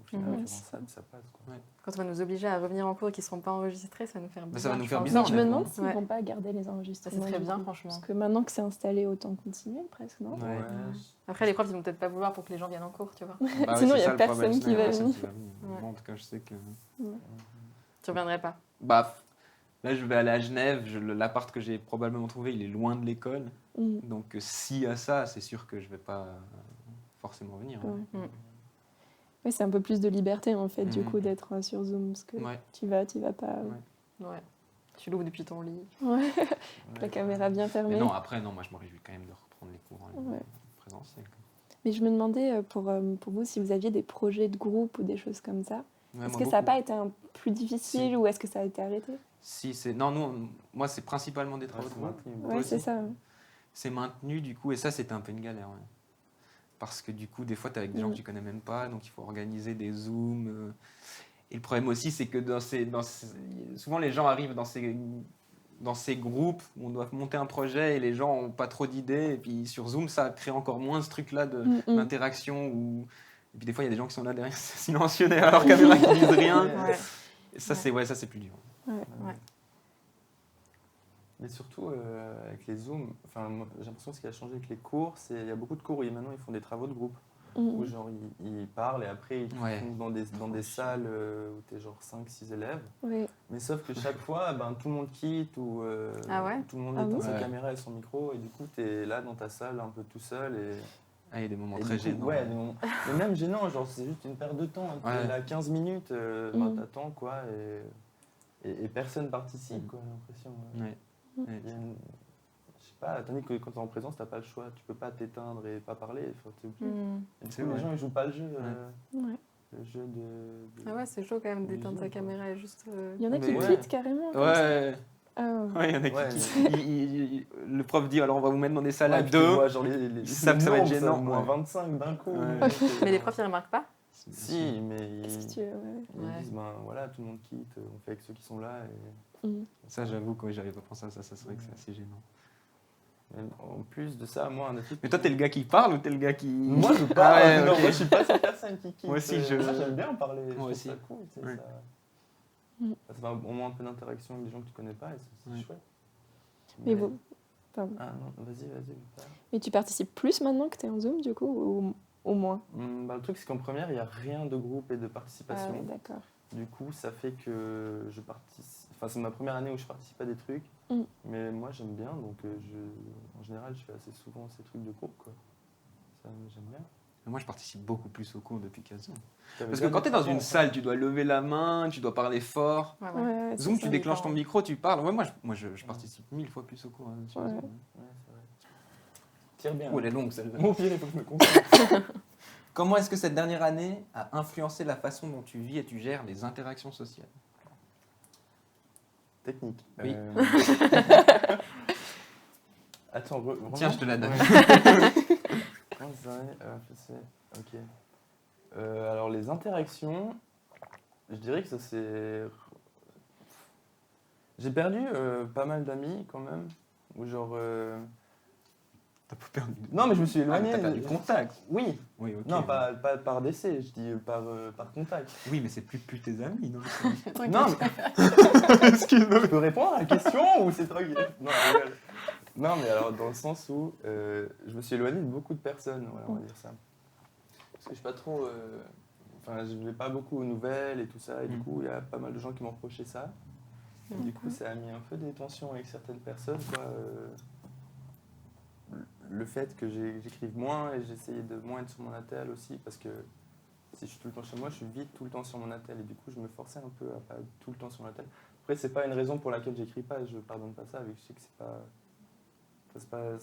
au final tu rends ça puis ça passe. Quoi. Ouais. Quand on va nous obliger à revenir en cours et qu'ils ne seront pas enregistrés, ça va nous faire bizarre. Bah, ça va nous je faire pense. bizarre, Je me honnêtement. demande s'ils Ouais. vont pas garder les Ça, enregistrements. c'est très du bien, coup. franchement. Parce que maintenant que c'est installé, autant continuer presque, non? Ouais. Après, les profs, ils vont peut-être pas vouloir pour que les gens viennent en cours, tu vois. Bah ouais, Sinon, c'est il y a ça le problème, personne sinon, qui il y a va personne venir. qui va venir. Ouais. Moi, en tout cas, je sais que. Tu reviendrais pas. Bah, là, je vais aller à Genève. L'appart que j'ai probablement trouvé, il est loin de l'école. Mm. Donc, s'il y a ça, c'est sûr que je vais pas forcément venir. hein. Ouais. Mm. Oui, c'est un peu plus de liberté en fait, du Mhm. coup, d'être sur Zoom. Parce que Ouais. tu vas pas. Ouais. Ouais. Tu l'ouvres depuis ton lit. Ouais. La caméra bien fermée. Mais non, après, non, moi, je me réjouis quand même de reprendre les cours en Ouais. présentiel. quoi. Mais je me demandais pour vous si vous aviez des projets de groupe ou des choses comme ça. Ouais, Est-ce moi, que ça n'a beaucoup. pas été un plus difficile Si. ou est-ce que ça a été arrêté? Si, c'est. Non, moi, c'est principalement des travaux de c'est groupe. maintenu. Toi Ouais, aussi c'est ça. C'est maintenu, du coup, et ça, c'était un peu une galère. Ouais. Parce que du coup, des fois, tu es avec des gens que tu connais même pas, donc il faut organiser des Zooms. Et le problème aussi, c'est que souvent, les gens arrivent dans ces groupes où on doit monter un projet et les gens n'ont pas trop d'idées. Et puis sur Zoom, ça crée encore moins ce truc-là d'interaction. Et puis des fois, il y a des gens qui sont là derrière, silencieux derrière leur caméra, qui disent rien. Ouais. Et ça, c'est plus dur. Ouais. Mais surtout avec les Zooms, moi, j'ai l'impression que ce qui a changé avec les cours, c'est qu'il y a beaucoup de cours où maintenant ils font des travaux de groupe. Où genre ils parlent et après ils Ouais. font dans des salles où t'es genre 5-6 élèves. Oui. Mais sauf que chaque fois, tout le monde quitte ou Ah ouais tout le monde Ah éteint bon sa Ouais. caméra et son micro et du coup t'es là dans ta salle un peu tout seul et Ah, il y a des moments et très du coup, gênants. ouais, mais même gênant, genre c'est juste une perte de temps. T'es Ouais. là 15 minutes, t'attends quoi et personne participe quoi, j'ai l'impression. Ouais. Ouais. Il y a je sais pas, tandis que quand t'es en présence, t'as pas le choix, tu peux pas t'éteindre et pas parler, t'es obligé. Mm. Et du C'est coup, vrai. les gens ils jouent pas le jeu, Ouais. le jeu de... Ah ouais, c'est chaud quand même Des d'éteindre sa Zooms, quoi. caméra et juste. Il y en a qui Mais ouais. quittent carrément. comme ça. Ouais. Ah, Ouais, il y en a Ouais, qui. Le prof dit alors on va vous mettre dans des salles à Ouais, puis tu deux. vois, genre Ils savent que ça va être gênant, moins ouais. 25 d'un coup. Ouais. Mais les profs, ils remarquent pas. Si, mais Qu'est-ce que tu veux, ouais. ils Ouais. disent, voilà, tout le monde quitte, on fait avec ceux qui sont là. Et... Ça, j'avoue que j'avais pas pensé à ça, c'est vrai que c'est assez gênant. Mais en plus de ça, moi, un autre truc... Mais toi, t'es le gars qui parle ou t'es le gars qui. Moi, je parle. Ah ouais, non, ok. moi, je suis pas cette personne qui quitte. Moi aussi, Moi, j'aime bien parler. Je Moi trouve aussi. ça cool, tu sais, Ouais. ça fait au moins un peu d'interaction avec des gens que tu connais pas et c'est Ouais. chouette. Mais vous, pardon. Ah non, vas-y, Victor. Mais tu participes plus maintenant que tu es en Zoom, du coup, ou au moins? Le truc, c'est qu'en première, il n'y a rien de groupe et de Ah participation. ouais, d'accord. Du coup, ça fait que je participe. Enfin, c'est ma première année où je participe à des trucs, mais moi j'aime bien, donc en général, je fais assez souvent ces trucs de groupe, quoi. Ça, j'aime bien. Moi, je participe beaucoup plus au cours depuis 15 ans. T'avais Parce que bien quand des t'es dans travaux, une en fait. salle, tu dois lever la main, tu dois parler fort. Ouais, Ouais, ouais, c'est Zoom, ça. tu déclenches ton parents. micro, tu parles. Ouais, moi, je participe 1000 fois plus au cours. Hein, sur Ouais. Zoom. Ouais, c'est vrai. Tire bien. Oh, elle est longue celle-là. Au pire, il faut que je me concentre. Comment est-ce que cette dernière année a influencé la façon dont tu vis et tu gères les interactions sociales? Technique. Oui. Attends, Tiens, je te la donne. Ouais. Comment ça s'appelle Ok. Alors, les interactions, je dirais que ça c'est... J'ai perdu pas mal d'amis quand même. Ou genre... T'as pas perdu. Non, mais je me suis éloigné. T'as perdu contact. Oui. Oui, ok. Non, pas par décès, je dis par contact. Oui, mais c'est plus tes amis, non? Non, mais... Excuse-moi. Je peux répondre à la question ou c'est toi qui... Non, je rigole. Non, mais alors dans le sens où je me suis éloigné de beaucoup de personnes, voilà, on va dire ça. Parce que je suis pas trop... Enfin, je vais pas beaucoup aux nouvelles et tout ça, et du coup, il y a pas mal de gens qui m'ont reproché ça. Et du coup, ça a mis un peu des tensions avec certaines personnes, quoi. Le fait que j'écrive moins et j'essayais de moins être sur mon attel aussi, parce que si je suis tout le temps chez moi, je suis vite tout le temps sur mon attel, et du coup, je me forçais un peu à pas être tout le temps sur mon attel. Après, c'est pas une raison pour laquelle j'écris pas, et je pardonne pas ça, avec je sais que c'est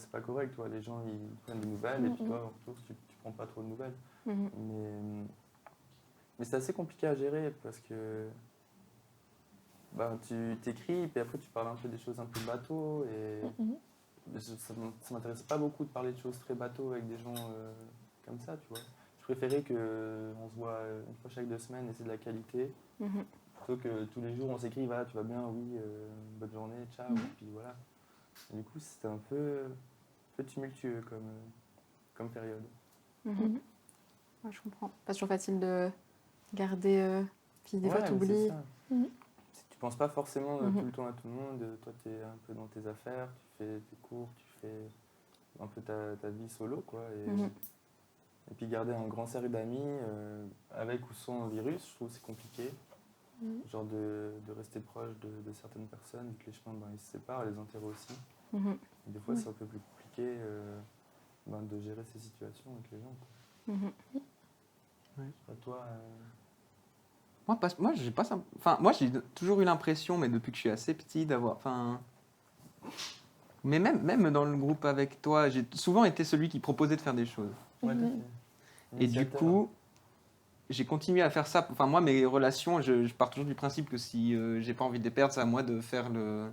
pas correct, toi. Les gens, ils prennent des nouvelles, et puis toi, en retour, tu prends pas trop de nouvelles. Mais c'est assez compliqué à gérer, parce que ben, tu t'écris, puis après, tu parles un peu des choses un peu bateau, et... Ça m'intéressait pas beaucoup de parler de choses très bateau avec des gens comme ça, tu vois. Je préférais qu'on se voit une fois chaque 2 semaines et c'est de la qualité, plutôt que tous les jours on s'écrit, voilà, tu vas bien, oui, bonne journée, ciao, et puis voilà. Et du coup, c'était un peu tumultueux comme période. Ouais, je comprends. Pas toujours facile de garder, puis des fois t'oublies. Tu penses pas forcément tout le temps à tout le monde, toi tu es un peu dans tes affaires, tu fais tes cours, tu fais un peu ta vie solo, quoi. Et puis garder un grand cercle d'amis, avec ou sans virus, je trouve que c'est compliqué. Genre de rester proche de certaines personnes, vu que les chemins ils se séparent, les intérêts aussi. Et des fois c'est un peu plus compliqué de gérer ces situations avec les gens, quoi. Je sais pas, toi... Moi, j'ai pas ça. Enfin, moi, j'ai toujours eu l'impression, mais depuis que je suis assez petit, d'avoir. Enfin, mais même dans le groupe avec toi, j'ai souvent été celui qui proposait de faire des choses. Ouais, Et du coup, j'ai continué à faire ça. Enfin, moi, mes relations, je pars toujours du principe que si j'ai pas envie de les perdre, c'est à moi de faire le.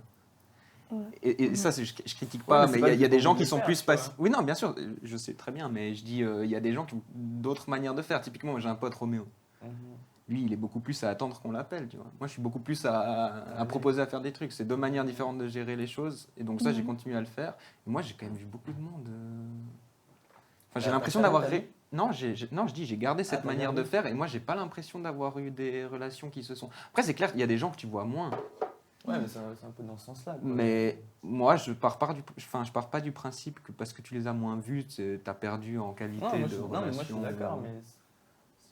Et ça, je critique pas, mais il y a des gens qui sont plus passifs. Oui, non, bien sûr, je sais très bien, mais je dis, il y a des gens qui ont d'autres manières de faire. Typiquement, j'ai un pote Roméo. Lui, il est beaucoup plus à attendre qu'on l'appelle, tu vois. Moi, je suis beaucoup plus à proposer à faire des trucs. C'est 2 manières différentes de gérer les choses. Et donc ça, j'ai continué à le faire. Et moi, j'ai quand même vu beaucoup de monde. Enfin, j'ai l'impression d'avoir... Non, je dis, j'ai gardé cette manière de faire. Et moi, j'ai pas l'impression d'avoir eu des relations qui se sont... Après, c'est clair qu'il y a des gens que tu vois moins. Ouais, mais c'est un peu dans ce sens-là, quoi. Mais moi, je pars pas du principe que parce que tu les as moins vus, tu as perdu en qualité de relation. Non, mais moi, je suis d'accord, mais...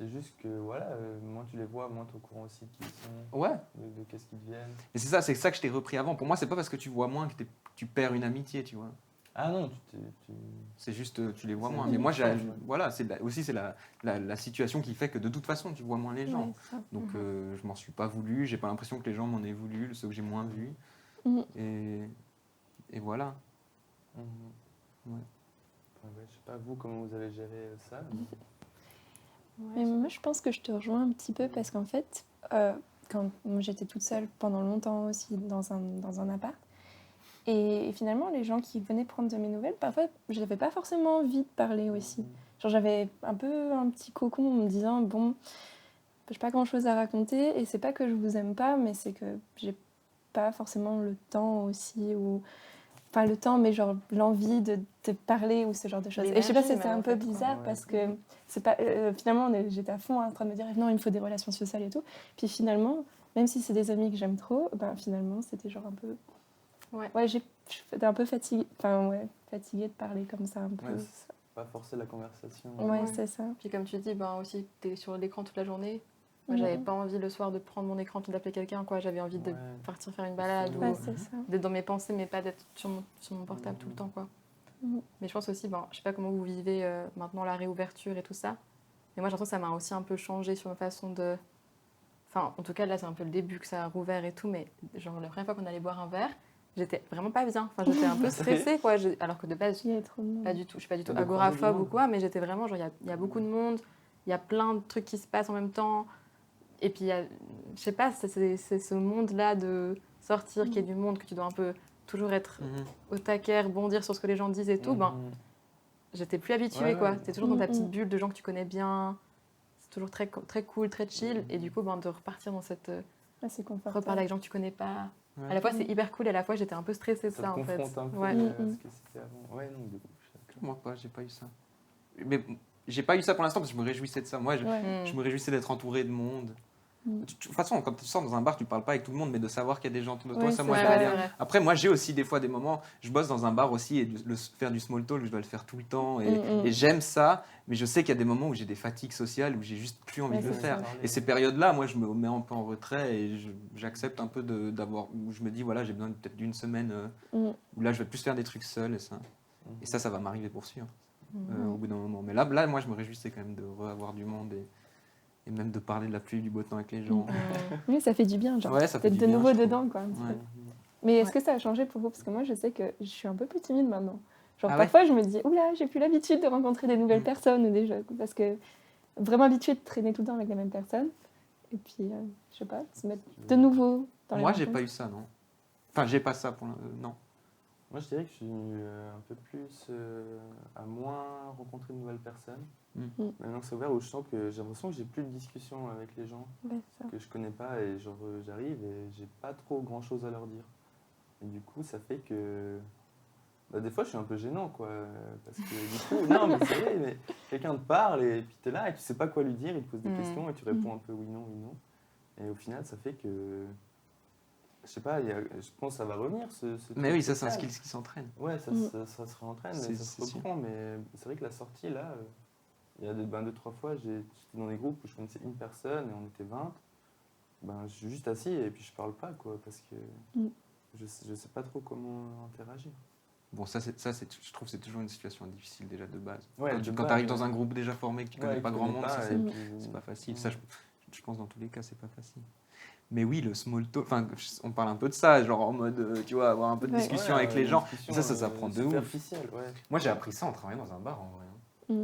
C'est juste que, voilà, moins tu les vois, moins tu es au courant aussi qui ils sont, de qu'est-ce qu'ils deviennent. Et c'est ça que je t'ai repris avant. Pour moi, c'est pas parce que tu vois moins que tu perds une amitié, tu vois. Ah non, c'est juste, tu les vois moins. Mais moi, voilà, c'est la situation qui fait que de toute façon, tu vois moins les gens. Donc, je m'en suis pas voulu. J'ai pas l'impression que les gens m'en aient voulu, ceux que j'ai moins vus. Et voilà. Je sais pas, vous, comment vous avez géré ça Mais moi, je pense que je te rejoins un petit peu parce qu'en fait, quand moi, j'étais toute seule pendant longtemps aussi dans un appart, et finalement, les gens qui venaient prendre de mes nouvelles, parfois, je n'avais pas forcément envie de parler aussi. Genre, j'avais un peu un petit cocon en me disant, bon, j'ai pas grand-chose à raconter, et c'est pas que je vous aime pas, mais c'est que j'ai pas forcément le temps aussi, ou... Enfin, le temps, mais genre l'envie de te parler ou ce genre de choses. Et je sais pas, c'était un peu bizarre parce que c'est pas, finalement, j'étais à fond en train de me dire non, il me faut des relations sociales et tout. Puis finalement, même si c'est des amis que j'aime trop, ben finalement, c'était genre un peu... Ouais, j'étais un peu fatiguée. Enfin, fatiguée de parler comme ça un peu. Ouais, pas forcer la conversation. Ouais, c'est ça. Puis comme tu dis, ben aussi, t'es sur l'écran toute la journée. Moi, j'avais pas envie le soir de prendre mon écran puis d'appeler quelqu'un, quoi. J'avais envie de partir faire une balade ou d'être dans mes pensées, mais pas d'être sur mon portable tout le temps, quoi. Mais je pense aussi, ben, je sais pas comment vous vivez maintenant la réouverture et tout ça, mais moi, j'ai l'impression que ça m'a aussi un peu changé sur ma façon de... Enfin, en tout cas, là, c'est un peu le début que ça a rouvert et tout, mais genre, la première fois qu'on allait boire un verre, j'étais vraiment pas bien. Enfin, j'étais un peu stressée, quoi. Alors que de base, pas du tout, je suis pas du tout agoraphobe ou quoi, mais j'étais vraiment, genre, il y a beaucoup de monde, il y a plein de trucs qui se passent en même temps. Et puis, je sais pas, c'est ce monde-là de sortir, qui est du monde, que tu dois un peu toujours être au taquet, rebondir sur ce que les gens disent et tout. Ben, j'étais plus habituée, Ouais, quoi. ouais. T'es toujours dans ta petite bulle de gens que tu connais bien. C'est toujours très, très cool, très chill. Et du coup, de repartir dans cette... C'est confortable. reparler avec des gens que tu connais pas. Ouais. À la fois, c'est hyper cool et à la fois, j'étais un peu stressée de Ça ça, te en fait. confronte un peu Ouais. à ce que c'était avant. Ouais, non, de ouf, je suis d'accord. Moi pas, j'ai pas eu ça. Mais j'ai pas eu ça pour l'instant parce que je me réjouissais de ça. Moi, Ouais. je me réjouissais d'être entouré de monde. Mm. De toute façon, quand tu sors dans un bar, tu parles pas avec tout le monde, mais de savoir qu'il y a des gens autour de toi, Ouais, ça, c'est moi, ça, j'aime ouais, bien. vrai. Après, moi, j'ai aussi des fois des moments, je bosse dans un bar aussi, et faire du small talk, je dois le faire tout le temps, et j'aime ça, mais je sais qu'il y a des moments où j'ai des fatigues sociales, où j'ai juste plus envie Ouais, de le c'est faire. ça. Et ces périodes-là, moi, je me mets un peu en retrait, et j'accepte un peu d'avoir, où je me dis, voilà, j'ai besoin peut-être d'une semaine, où là, je vais plus faire des trucs seul, et ça va m'arriver pour sûr, au bout d'un moment. Mais là, moi, je me réjouissais quand même de revoir du monde, et même de parler de la pluie, du beau temps avec les gens. Oui, ça fait du bien, genre. Ouais, ça fait D'être du de bien, nouveau je trouve. dedans, quoi. un petit peu. Ouais. Mais est-ce Ouais. que ça a changé pour vous? Parce que moi, je sais que je suis un peu plus timide maintenant. Genre, Ah ouais parfois, je me dis, oula, j'ai plus l'habitude de rencontrer des nouvelles Mm. personnes ou des jeux. Parce que vraiment habituée de traîner tout le temps avec les mêmes personnes. Et puis, je sais pas, se mettre de nouveau dans les Moi, j'ai rencontres. pas eu ça, non. Enfin, j'ai pas ça non. Moi, je dirais que je suis un peu plus à moins rencontrer de nouvelles personnes. Maintenant que c'est ouvert, où je sens que j'ai l'impression que j'ai plus de discussion avec les gens Ouais, c'est ça. que je connais pas et genre j'arrive et j'ai pas trop grand chose à leur dire. Et du coup, ça fait que des fois je suis un peu gênant quoi. Parce que du coup, non, mais c'est vrai, mais quelqu'un te parle et puis t'es là et tu sais pas quoi lui dire, il te pose des questions et tu réponds un peu oui, non, oui, non. Et au final, ça fait que. Je sais pas, je pense que ça va revenir ce Mais truc oui, ça, c'est un social. skill qui s'entraîne. Ouais, ça se réentraîne, C'est- mais ça se c'est sûr. reprend. Mais c'est vrai que la sortie, là, il y a 2-3 fois, j'étais dans des groupes où je connaissais une personne et on était 20. Je suis juste assis et puis je parle pas, quoi, parce que je sais pas trop comment interagir. Bon, je trouve que c'est toujours une situation difficile déjà de base. Ouais, Quand de tu base, arrives ouais. dans un groupe déjà formé, que tu connais Ouais, pas tu grand connais monde, pas, c'est et puis- pas facile. Ouais. Ça, je pense dans tous les cas, c'est pas facile. Mais oui, le small talk, enfin, on parle un peu de ça, genre en mode, tu vois, avoir un peu de Ouais. discussion Ouais, avec les une gens. discussion, Mais ça s'apprend de ouf. superficielle, ouais. Moi, j'ai appris ça en travaillant dans un bar, en vrai.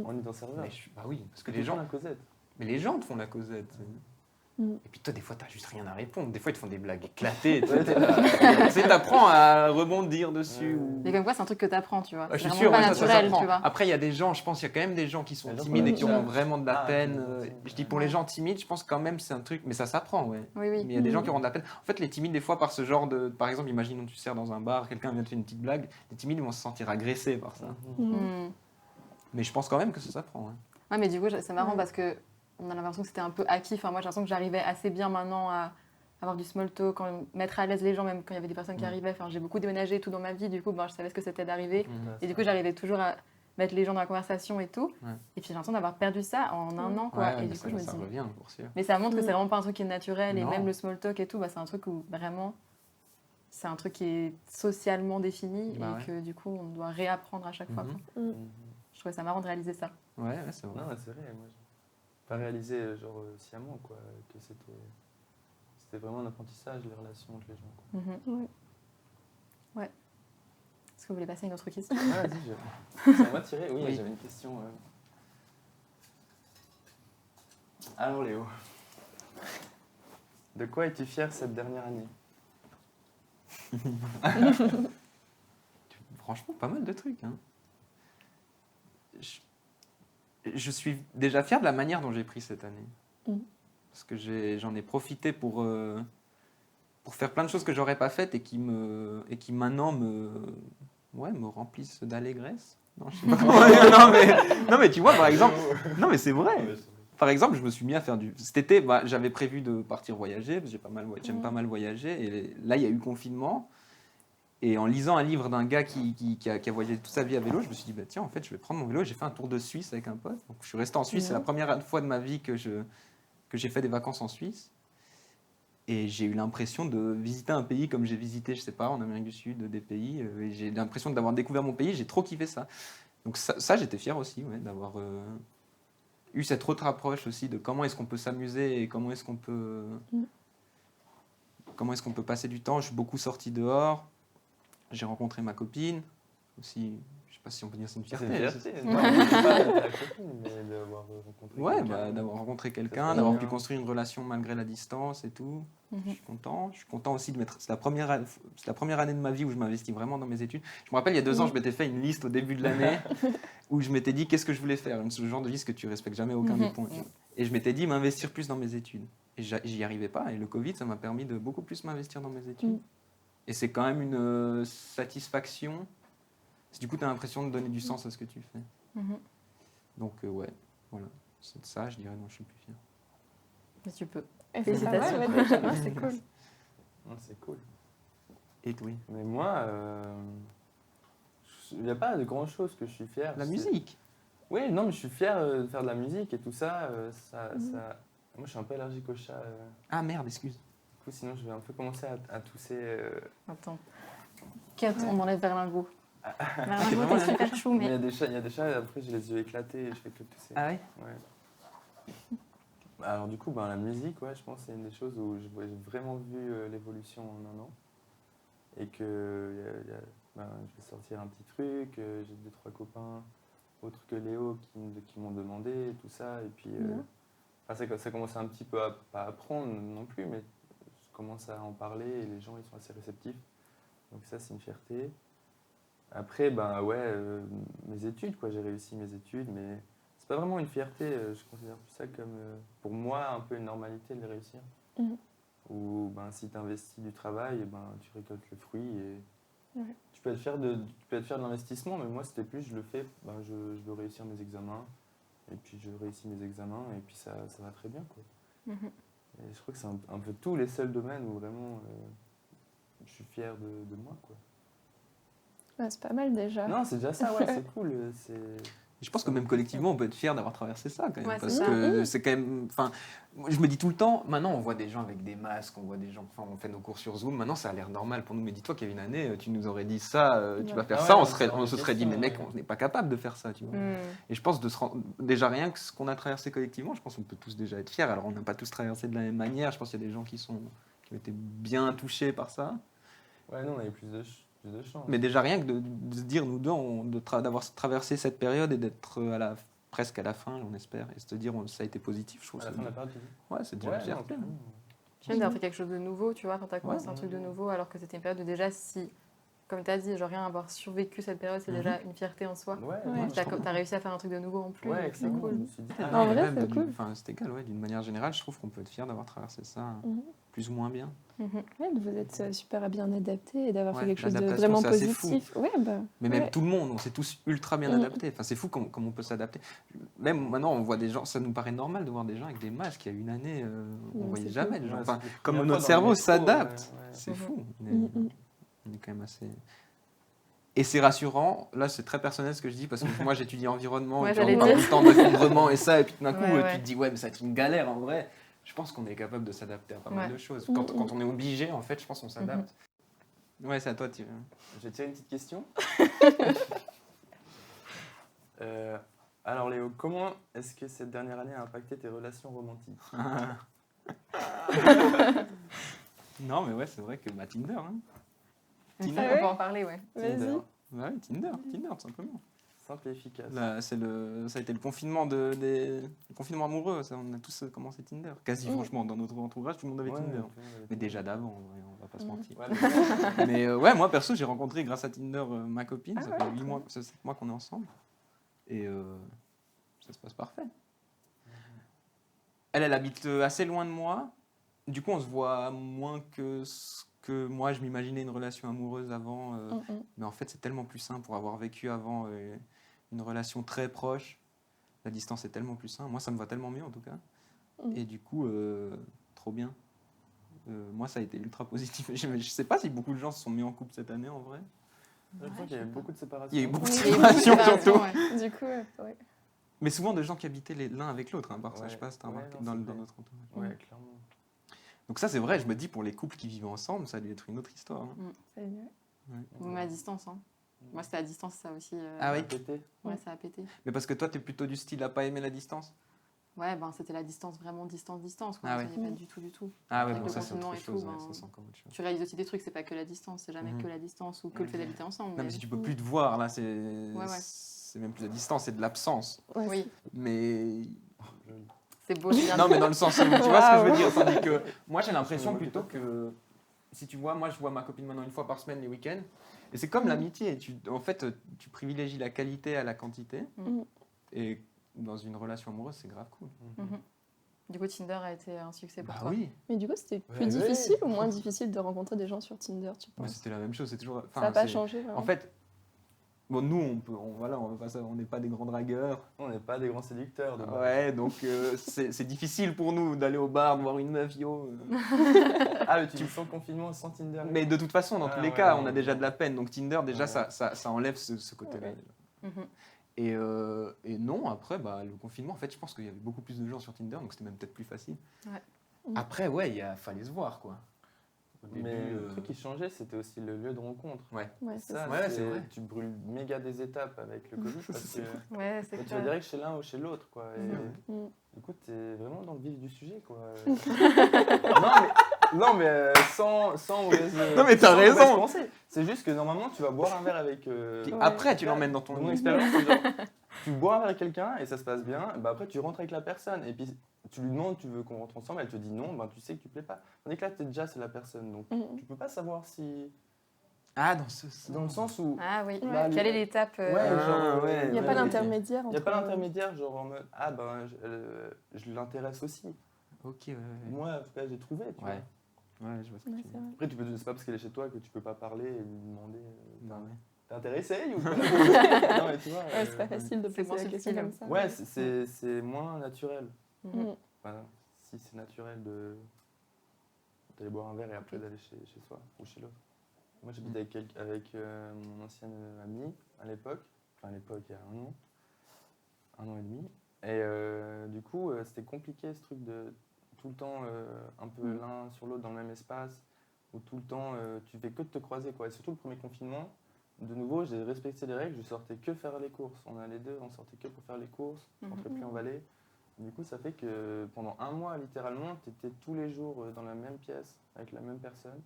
En étant serveur. Bah oui, parce que Tu les gens, prends la causette. mais les gens te font la causette. Mm. Et puis toi, des fois, t'as juste rien à répondre. Des fois, ils te font des blagues éclatées. Tu sais, t'apprends à rebondir dessus. ou- Mais comme quoi, c'est un truc que t'apprends, tu vois. Je suis C'est sûr, vraiment pas ouais, ça naturel, s'apprend. tu vois. Après, il y a des gens, je pense qu'il y a quand même des gens qui sont Les gens timides qui et qui ont ont la vraiment de la Ah, peine. qui ont la Je dis pour Ouais. les gens timides, je pense quand même c'est un truc, mais ça s'apprend, ouais. Oui, oui. Mais il y a des gens qui auront de la peine. En fait, les timides, des fois, par ce genre de. Par exemple, imaginons tu sers dans un bar, quelqu'un vient te faire une petite blague, les timides vont se sentir agressés par ça. Mais je pense quand même que ça s'apprend. Ouais. Ouais, mais du coup, c'est marrant Ouais. parce que on a l'impression que c'était un peu acquis. Enfin, moi, j'ai l'impression que j'arrivais assez bien maintenant à avoir du small talk, mettre à l'aise les gens, même quand il y avait des personnes qui arrivaient. Enfin, j'ai beaucoup déménagé et tout dans ma vie, du coup, je savais ce que c'était d'arriver. Et du coup, j'arrivais toujours à mettre les gens dans la conversation et tout. Ouais. Et puis, j'ai l'impression d'avoir perdu ça en un an, quoi. Ouais, et mais du coup, je me ça dis. revient, pour sûr. Mais ça montre que c'est vraiment pas un truc qui est naturel. Et Non. même le small talk et tout, c'est un truc où vraiment. C'est un truc qui est socialement défini Bah et ouais. que du coup, on doit réapprendre à chaque fois. Mhm. Quoi. Je trouvais ça marrant de réaliser ça. Ouais, c'est vrai. Non, c'est vrai, moi, j'ai pas réalisé genre sciemment quoi, que c'était vraiment un apprentissage, les relations entre les gens. Quoi. Ouais. Ouais. Est-ce que vous voulez passer à une autre question? Ah, vas-y, c'est à moi de tirer. Oui, Oui. j'avais une question. Alors Léo, de quoi es-tu fier cette dernière année? Franchement, pas mal de trucs. Hein. Je suis déjà fier de la manière dont j'ai pris cette année. Parce que j'en ai profité pour faire plein de choses que j'aurais pas faites et qui maintenant me remplissent d'allégresse. Non, je sais pas comment. non, mais tu vois, par exemple. Non, mais c'est vrai. Par exemple, je me suis mis à faire cet été, j'avais prévu de partir voyager, parce que j'aime pas mal voyager. Et là, il y a eu confinement. Et en lisant un livre d'un gars qui a voyagé toute sa vie à vélo, je me suis dit, tiens, en fait, je vais prendre mon vélo. Et j'ai fait un tour de Suisse avec un pote. Donc, je suis resté en Suisse. C'est la première fois de ma vie que j'ai fait des vacances en Suisse. Et j'ai eu l'impression de visiter un pays comme j'ai visité, je sais pas, en Amérique du Sud, des pays. Et j'ai l'impression d'avoir découvert mon pays. J'ai trop kiffé ça. Donc ça j'étais fier aussi, ouais, d'avoir eu cette autre approche aussi de comment est-ce qu'on peut s'amuser et comment est-ce qu'on peut passer du temps. Je suis beaucoup sorti dehors. J'ai rencontré ma copine aussi. Je sais pas si on peut dire c'est une C'est fierté. une fierté. Non, c'est pas ta copine, mais d'avoir rencontré Ouais, quelqu'un. d'avoir rencontré Ça quelqu'un, fait d'avoir bien. pu construire une relation malgré la distance et tout. Mhm. Je suis content. Je suis content aussi de mettre. C'est la première année de ma vie où je m'investis vraiment dans mes études. Je me rappelle, il y a 2 ans, je m'étais fait une liste au début de l'année où je m'étais dit qu'est-ce que je voulais faire. Ce genre de liste que tu respectes jamais aucun des points. Et je m'étais dit m'investir plus dans mes études. Et j'y arrivais pas. Et le Covid, ça m'a permis de beaucoup plus m'investir dans mes études. Et c'est quand même une satisfaction. Du coup, tu as l'impression de donner du sens à ce que tu fais. Donc, ouais, voilà. C'est de ça, je dirais, dont je suis le plus fier. Mais tu peux. Et Félicitations. ouais, déjà, non, c'est cool. Non, c'est cool. Et oui. Mais moi, il n'y a pas de grand chose que je suis fier. La C'est- musique. Oui, non, mais je suis fier de faire de la musique et tout ça. Moi, je suis un peu allergique aux chats. Ah merde, excuse. Du coup, sinon, je vais un peu commencer à tousser. Attends. Cut, on enlève Berlingot. Berlingot, vraiment t'es super chou, Mais il y mais. a des chats, après, j'ai les yeux éclatés et je fais que tousser. Ah ouais. Ouais. Alors, du coup, la musique, ouais, je pense que c'est une des choses où j'ai vraiment vu l'évolution en 1 an. Et que je vais sortir un petit truc, j'ai 2-3 copains autres que Léo qui m'ont demandé tout ça. Et puis, ça commence un petit peu à pas apprendre non plus, mais je commence à en parler et les gens ils sont assez réceptifs. Donc ça, c'est une fierté. Après, mes études, quoi, j'ai réussi mes études, mais c'est pas vraiment une fierté. Je considère plus ça comme, pour moi, un peu une normalité de les réussir. Où si tu investis du travail, tu récoltes le fruit et tu peux être fier de l'investissement, mais moi c'était plus je le fais, je veux réussir mes examens et puis je réussis mes examens et puis ça va très bien, quoi. Et je crois que c'est un peu tous les seuls domaines où vraiment je suis fier de moi, quoi. Ouais, c'est pas mal déjà. Non, c'est déjà ça, ouais, c'est cool. Je pense que même collectivement, on peut être fier d'avoir traversé ça quand même. Ouais, parce c'est ça. que c'est quand même. Enfin, je me dis tout le temps, maintenant on voit des gens avec des masques, on voit des gens. Enfin, on fait nos cours sur Zoom, maintenant ça a l'air normal pour nous. Mais dis-toi qu'il y a une année, tu nous aurais dit ça, tu vas faire Ah ça, ouais, on se serait dit, mais mec, ouais. on n'est pas capable de faire ça, tu vois. Et je pense déjà rien que ce qu'on a traversé collectivement, je pense qu'on peut tous déjà être fiers. Alors on n'a pas tous traversé de la même manière, je pense qu'il y a des gens qui ont été bien touchés par ça. Ouais, nous on avait plus de chance. Mais déjà rien que de se dire, nous deux, d'avoir traversé cette période et d'être presque à la fin, on espère, et se dire, ça a été positif, je trouve. À la fin de la période, tu dis Ouais, c'est déjà Ouais, une fierté. non, J'aime d'avoir fait quelque chose de nouveau, tu vois, quand t'as commencé un truc de nouveau, alors que c'était une période où déjà, si, comme t'as dit, genre rien avoir survécu cette période, c'est déjà une fierté en soi. Ouais, T'as réussi à faire un truc de nouveau en plus, ouais, donc c'est excellent. cool. Je me suis dit, En vrai, Même c'est cool. Enfin, c'est égal, ouais, d'une manière générale, je trouve qu'on peut être fier d'avoir traversé ça plus ou moins bien. Ouais, vous êtes super bien adaptés et d'avoir Ouais, fait quelque chose de l'adaptation, vraiment c'est assez fou. positif. Ouais, Mais même ouais. tout le monde, on s'est tous ultra bien adaptés. Enfin, c'est fou comme on peut s'adapter. Même maintenant, on voit des gens, ça nous paraît normal de voir des gens avec des masques. Il y a une année, on Ouais, voyait c'est jamais cool. de gens. Ouais, Enfin, c'est la comme première notre fois dans cerveau le métro, s'adapte, ouais. c'est fou. Mm. On est quand même assez. Et c'est rassurant. Là, c'est très personnel ce que je dis parce que moi, j'étudié environnement Ouais, et puis on j'allais parle dire. tout le temps d'effondrement et ça. Et puis tout d'un coup, Ouais, tu te dis, ouais, mais ça va être une galère en vrai. Je pense qu'on est capable de s'adapter à pas mal de choses. Quand on est obligé, en fait, je pense qu'on s'adapte. Ouais, c'est à toi, Thierry. Je vais tirer une petite question. Alors Léo, comment est-ce que cette dernière année a impacté tes relations romantiques? Non, mais ouais, c'est vrai que Tinder. Hein. Ça, Tinder. on peut en parler, ouais. Vas-y. Ouais, Tinder, tout simplement. Simple et efficace. Là, ça a été le confinement le confinement amoureux. Ça, on a tous commencé Tinder. Quasi, franchement, dans notre entourage, tout le monde avait Ouais, Tinder. tout le monde avait Mais déjà Tinder. d'avant, on va pas se mentir. Ouais, mais- Mais ouais, moi perso, j'ai rencontré grâce à Tinder ma copine. Ah Ça ouais, fait 8 mois, 7 mois qu'on est ensemble. Et ça se passe parfait. Elle habite assez loin de moi. Du coup, on se voit moins que ce que moi, je m'imaginais une relation amoureuse avant. Mais en fait, c'est tellement plus simple pour avoir vécu avant une relation très proche. La distance est tellement plus simple. Moi, ça me va tellement mieux en tout cas. Et du coup, trop bien. Moi, ça a été ultra positif. Je sais pas si beaucoup de gens se sont mis en couple cette année en vrai. Je crois qu'il y a eu beaucoup de séparations. Il y a eu beaucoup de Il y a eu beaucoup de séparations surtout. séparations, ouais. Du coup, ouais. Mais souvent de gens qui habitaient l'un avec l'autre. Hein, par ça, Ouais. je sais pas si t'as Ouais, remarqué non, dans c'est notre vrai. entourage. Ouais, clairement. Donc ça, c'est vrai. Je me dis pour les couples qui vivent ensemble, ça a dû être une autre histoire. Hein. C'est mieux. Ou à distance, hein. Moi, c'était à distance, ça aussi. Ah oui. Pété. Ouais, ça a pété. Mais parce que toi, t'es plutôt du style à pas aimer la distance. Ouais, ben c'était la distance, vraiment distance, quoi. Ah On ouais. se voyait pas du tout. Ah ouais, Avec bon, le ça c'est confinement autre et tout, chose, ben, ça c'est encore autre chose. Tu réalises aussi des trucs, c'est pas que la distance, c'est jamais que la distance ou que le fait d'habiter ensemble. Non, mais mais- si tu peux plus te voir, là, ouais. c'est même plus la distance, c'est de l'absence. Ouais, Oui, Mais c'est beau, Julien. non, mais dans le sens où, tu vois ce que je veux Waouh. dire, tandis que moi j'ai l'impression plutôt que, si tu vois, moi je vois ma copine maintenant une fois par semaine les week-ends, et c'est comme l'amitié, en fait tu privilégies la qualité à la quantité, Mm. et dans une relation amoureuse c'est grave cool. Mhm. Du coup, Tinder a été un succès pour Bah toi. oui, Mais du coup, c'était plus Ouais. difficile ou moins difficile de rencontrer des gens sur Tinder, tu mais penses? c'était la même chose, c'est toujours... Ça n'a pas c'est- changé vraiment. En fait, bon, nous on veut pas ça, on n'est pas des grands dragueurs, On n'est pas des grands séducteurs de base. ouais, donc c'est difficile pour nous d'aller au bar, de voir une meuf, yo. Ah, mais tu dis sans confinement, sans Tinder. Mais de toute façon, dans Ah, tous les ouais, cas, ouais, on a ouais. déjà de la peine. Donc Tinder, déjà, Ouais. ça enlève ce côté-là. Ouais. déjà. Mhm. Et non, après, bah, le confinement, en fait, je pense qu'il y avait beaucoup plus de gens sur Tinder, donc c'était même peut-être plus facile. Ouais. Après, ouais, fallait se voir, quoi. Au début, Mais le truc qui changeait, c'était aussi le lieu de rencontre. Ouais, c'est Ça, ça. Ouais, c'est vrai. tu brûles méga des étapes avec le Covid parce que Ouais, c'est tu vas clair. direct chez l'un ou chez l'autre, quoi. Et Mm. du coup, t'es vraiment dans le vif du sujet, quoi. non, mais sans mauvaise. Non, mais t'as sans mauvaise raison. pensée. C'est juste que normalement, tu vas boire un verre avec. Puis Ouais. après, tu l'emmènes dans Ton ton... expérience, c'est genre, tu bois un verre avec quelqu'un et ça se passe bien, bah après tu rentres avec la personne et puis tu lui demandes tu veux qu'on rentre ensemble, elle te dit non, bah tu sais que tu plais pas. Tandis que là, déjà c'est la personne, donc Mm. tu peux pas savoir si. Ah, dans ce sens. Dans le sens où. Ah oui, Ouais. quelle est l'étape Ouais, genre, Il n'y a ouais, pas ouais. d'intermédiaire Il n'y a entre... pas d'intermédiaire, genre en mode ah ben je l'intéresse aussi. Ok, ouais. Moi, en tout cas, j'ai trouvé, tu Ouais. Ouais, je vois ce que Ouais, tu c'est veux dire. vrai. vois. Après, c'est pas parce qu'elle est chez toi que tu peux pas parler et lui demander Bah ouais. t'es intéressé ou pas. Non, mais tu vois. Ouais, c'est pas facile de C'est poser moins la question subtil. comme ça. Ouais, c'est moins naturel. Mhm. Mm. Enfin, si c'est naturel d'aller boire un verre et après d'aller chez soi ou chez l'autre. Moi j'habitais avec mon ancienne amie à l'époque, enfin à l'époque il y a un an et demi, et du coup c'était compliqué ce truc de tout le temps un peu l'un sur l'autre dans le même espace, où tout le temps tu fais que de te croiser, quoi. Et surtout le premier confinement, de nouveau j'ai respecté les règles, je sortais que faire les courses, on allait deux, on sortait que pour faire les courses, on rentrait plus en Valais. Du coup, ça fait que pendant un mois, littéralement, tu étais tous les jours dans la même pièce, avec la même personne.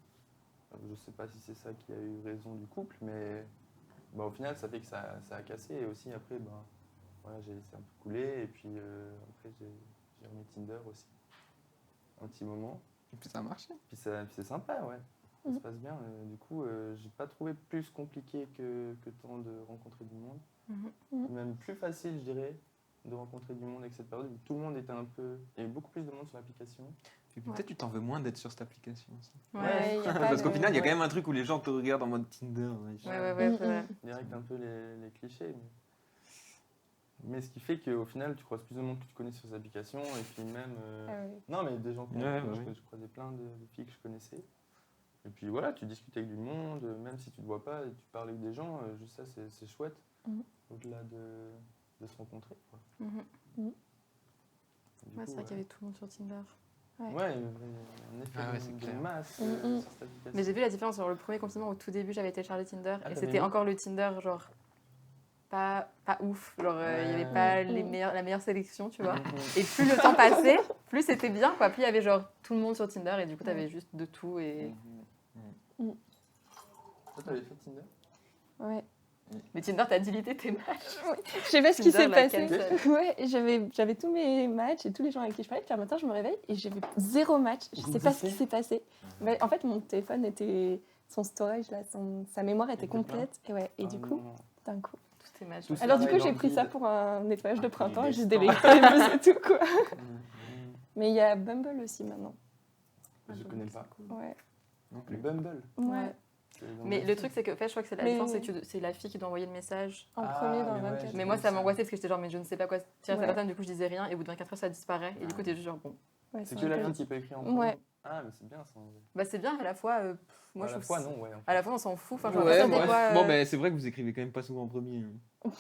Je sais pas si c'est ça qui a eu raison du couple, mais bah, au final, ça fait que ça a cassé. Et aussi, après, bah, voilà, j'ai laissé un peu couler. Et puis, après, j'ai remis Tinder aussi. Un petit moment. Et puis ça a marché. Puis c'est sympa, ouais. Ça se passe bien. Du coup, j'ai pas trouvé plus compliqué que tant de rencontrer du monde. Mhm. Même plus facile, je dirais, de rencontrer du monde avec cette période où tout le monde était un peu. Il y avait beaucoup plus de monde sur l'application. Et puis peut-être tu t'en veux moins d'être sur cette application aussi. Ouais, il y a pas Parce qu'au de- final, il y a quand ouais. même un truc où les gens te regardent en mode Tinder. Ouais, c'est vrai. Direct un peu les clichés. Mais ce qui fait qu'au final, tu croises plus de monde que tu connais sur ces applications. Et puis même. Ah oui. Non, mais des gens que Ouais, je croisais plein de filles que je connaissais. Et puis voilà, tu discutes avec du monde, même si tu ne te vois pas et tu parles avec des gens, juste ça, c'est chouette. Mhm. Au-delà de se rencontrer, quoi. Mhm. Du Ouais, coup, c'est vrai qu'il y avait tout le monde sur Tinder. Ouais, il y avait un effet Ah ouais, c'est de clair. masse Mhm. sur cette application. Mais j'ai vu la différence sur le premier confinement. Au tout début, j'avais téléchargé Tinder Ah, et t'avais c'était vu encore le Tinder, genre pas ouf. Genre, il n'y avait Ouais. pas la meilleure sélection, tu vois. Et plus le temps passait, plus c'était bien, quoi. Plus il y avait genre tout le monde sur Tinder et du coup, t'avais juste de tout. Et... Toi, t'avais fait Tinder? Ouais. Mais Tinder, t'as deleté tes matchs. Je sais pas ce qui s'est Tinder, la passé. cancel. Ouais, j'avais tous mes matchs et tous les gens avec qui je parlais. Puis un matin, je me réveille et j'avais 0 match. Je sais pas ce qui s'est passé. Mais en fait, mon téléphone était. Son storage, là, sa mémoire était était plein. complète. Et, ouais, et du coup, non. d'un coup. Tous tes matchs. Tous ouais. Alors, du pareil coup, dans j'ai le pris ça vide. pour un nettoyage de printemps et j'ai destin. délégué et puis c'est tout, quoi. Mais il y a Bumble aussi maintenant. Je connais pas. Ouais. Non Le plus. Bumble. Ouais. Mais le truc, c'est que en fait, je crois que c'est la Mais- différence, c'est que c'est la fille qui doit envoyer le message. En Ah, premier dans mais ouais, 24. Mais moi, ça m'angoissait parce que j'étais genre, mais je ne sais pas quoi dire à cette Ouais. personne, du coup, je disais rien, et au bout de 24 heures, ça disparaît. Et du coup, t'es juste genre, bon. Ouais, C'est un que la peu- fille qui peut écrire en premier. Ouais. Ah, mais c'est bien ça. En vrai. Bah, c'est bien, à la fois, moi, à je la trouve fois, que non, ouais. en fait. à la fois, on s'en fout. Enfin, genre, Ouais, ça bon, dépend, bon, ben c'est vrai que vous écrivez quand même pas souvent en premier. Avec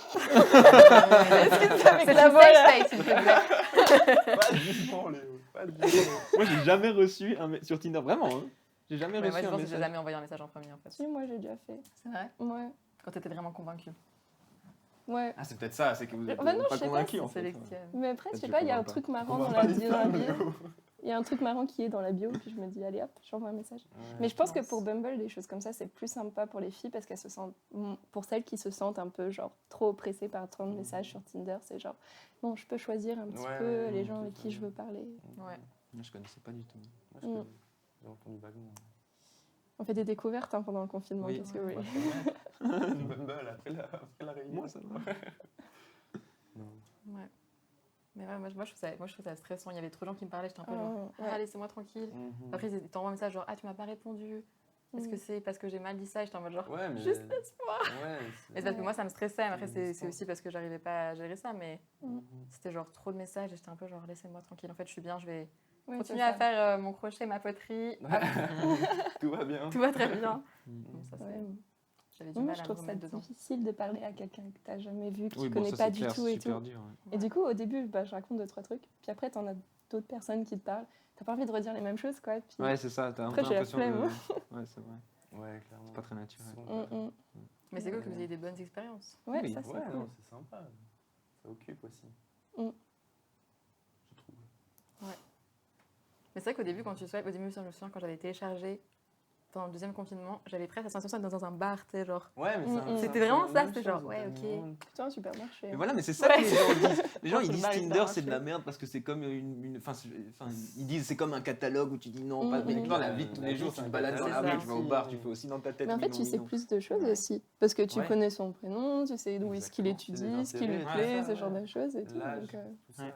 c'est la une voix, safe là. space, s'il te plaît. Pas de jugement, Léo. Pas de jugement. Moi, j'ai jamais reçu sur Tinder, vraiment. Hein. J'ai jamais Mais moi, reçu je un pense que j'ai message. jamais envoyé un message en premier, en fait. Si, moi, j'ai déjà fait. C'est vrai. Ouais. Quand t'étais vraiment convaincue. Ouais. Ah, c'est peut-être ça, c'est que vous êtes Bah non, pas je sais pas, convaincu c'est en fait. sélectionne. Mais après, je Peut-être sais je pas, il y a un comprends truc On marrant va dans pas la les bio. faire, mais oh. Il y a un truc marrant qui est dans la bio, puis je me dis, allez hop, j'envoie un message. Mais je pense que pour Bumble, des choses comme ça, c'est plus sympa pour les filles parce qu'elles se sentent, pour celles qui se sentent un peu genre trop oppressées par tant de messages sur Tinder, c'est genre, bon, je peux choisir un petit peu les gens avec qui je veux parler. Ouais. Moi, je connaissais pas du tout. Moi, je connais. J'ai entendu vaguement. On fait des découvertes pendant le confinement, Oui. qu'est-ce que vous voulez. Bumble après la réunion. Moi, ça va. Non. Ouais. Mais ouais, moi, je trouve ça stressant. Il y avait trop de gens qui me parlaient, j'étais un peu genre, Ouais. laissez-moi tranquille. Mhm. Après, ils t'envoient un message genre, tu m'as pas répondu. Est-ce que c'est parce que j'ai mal dit ça? J'étais en mode genre, Ouais, mais. juste laisse-moi. Ouais, Mais c'est parce que moi, ça me stressait. Mais après, C'est c'est distance. aussi parce que j'arrivais pas à gérer ça. Mais Mhm. c'était genre trop de messages et j'étais un peu genre, laissez-moi tranquille. En fait, je suis bien, je vais Ouais, continuer c'est à ça. faire mon crochet, ma poterie. Tout va bien. Tout va très bien. Mm. Donc, ça, Ouais. j'avais du Moi, mal je à me trouve ça remettre dedans. difficile de parler à quelqu'un que tu n'as jamais vu, que Oui, tu bon, connais ça, pas c'est du clair, tout c'est et tout. super dur. Ouais. Et du coup, au début, je raconte 2-3 trucs. Puis après, tu en as d'autres personnes qui te parlent. Tu n'as pas envie de redire les mêmes choses, quoi. Puis... Ouais, c'est ça, t'as un Après, peu j'ai la l'impression flemme, de... Ouais, c'est vrai. Ouais, clairement. C'est pas très naturel. Mais c'est cool que vous ayez des bonnes expériences. Ouais, Oui. ça, c'est Ouais, cool. non, c'est sympa. Ça occupe aussi. Mm. Je trouve. Mais c'est vrai qu'au début, quand tu swipes, au début, je me souviens quand j'avais téléchargé pendant le deuxième confinement, j'avais presque la sensation d'être dans un bar, tu sais, genre. Ouais, mais C'était vraiment ça, c'était genre, ouais, ok. Plutôt un supermarché. Mais hein. voilà, mais c'est ça Ouais. que les gens disent. Les gens, Moi, ils sur le disent bar, il Tinder, s'est c'est de la arraché. merde parce que c'est comme ils disent c'est comme un catalogue où tu dis non, pas. Mais Mhm. dans la vie de tous les jours, tu te balades dans la C'est rue, ça. tu vas au bar, tu fais aussi dans ta tête. Mais en oui, fait, non, tu oui, sais non. plus de choses Ouais. aussi. Parce que tu Ouais. connais son prénom, tu sais où est-ce qu'il Exactement, c'est étudie, des ce qui lui intérêts, plaît, ouais, ce genre ouais. de choses et tout. L'âge, Donc, tout ça. Ouais.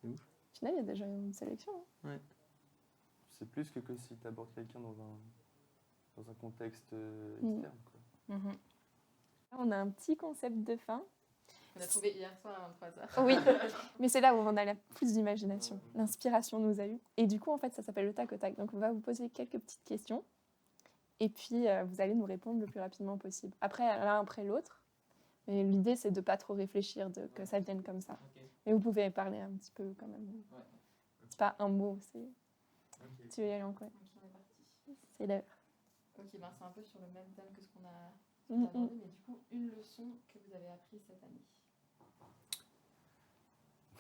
Ouais. au final, il y a déjà une sélection. hein. C'est plus que si tu abordes quelqu'un dans un contexte Mm. externe. Quoi. Mhm. On a un petit concept de fin. On a trouvé hier soir à 23h. Oui, mais c'est là où on a la plus d'imagination. L'inspiration nous a eu. Et du coup, en fait, ça s'appelle le tac au tac. Donc, on va vous poser quelques petites questions. Et puis, vous allez nous répondre le plus rapidement possible. Après, l'un après l'autre. Mais l'idée, c'est de pas trop réfléchir, que ça vienne comme ça. Mais vous pouvez parler un petit peu quand même. C'est pas un mot, c'est... Tu veux y aller en quoi? Ok, on est parti. C'est l'heure. Ok, ben c'est un peu sur le même thème que ce qu'on a Mm, abordé, mais du coup, une leçon que vous avez apprise cette année.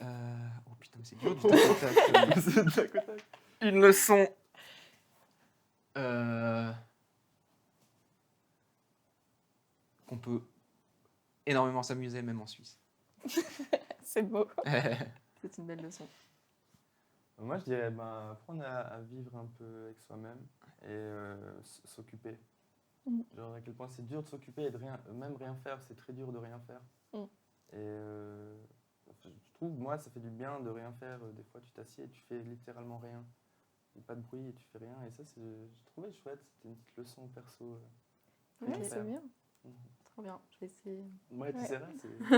Oh putain, mais c'est dur du tac au tac. Une leçon. Qu'on peut énormément s'amuser, même en Suisse. C'est beau. C'est une belle leçon. Moi, je dirais apprendre à vivre un peu avec soi-même et s'occuper. Mm. Genre à quel point c'est dur de s'occuper et de même rien faire, c'est très dur de rien faire. Mm. Et je trouve, moi, ça fait du bien de rien faire. Des fois, tu t'assieds et tu fais littéralement rien. Il n'y a pas de bruit et tu fais rien. Et ça, je trouvais chouette. C'était une petite leçon perso. Ouais, Rien c'est faire. bien. Trop bien, je vais essayer. Ouais, tu Ouais. sais,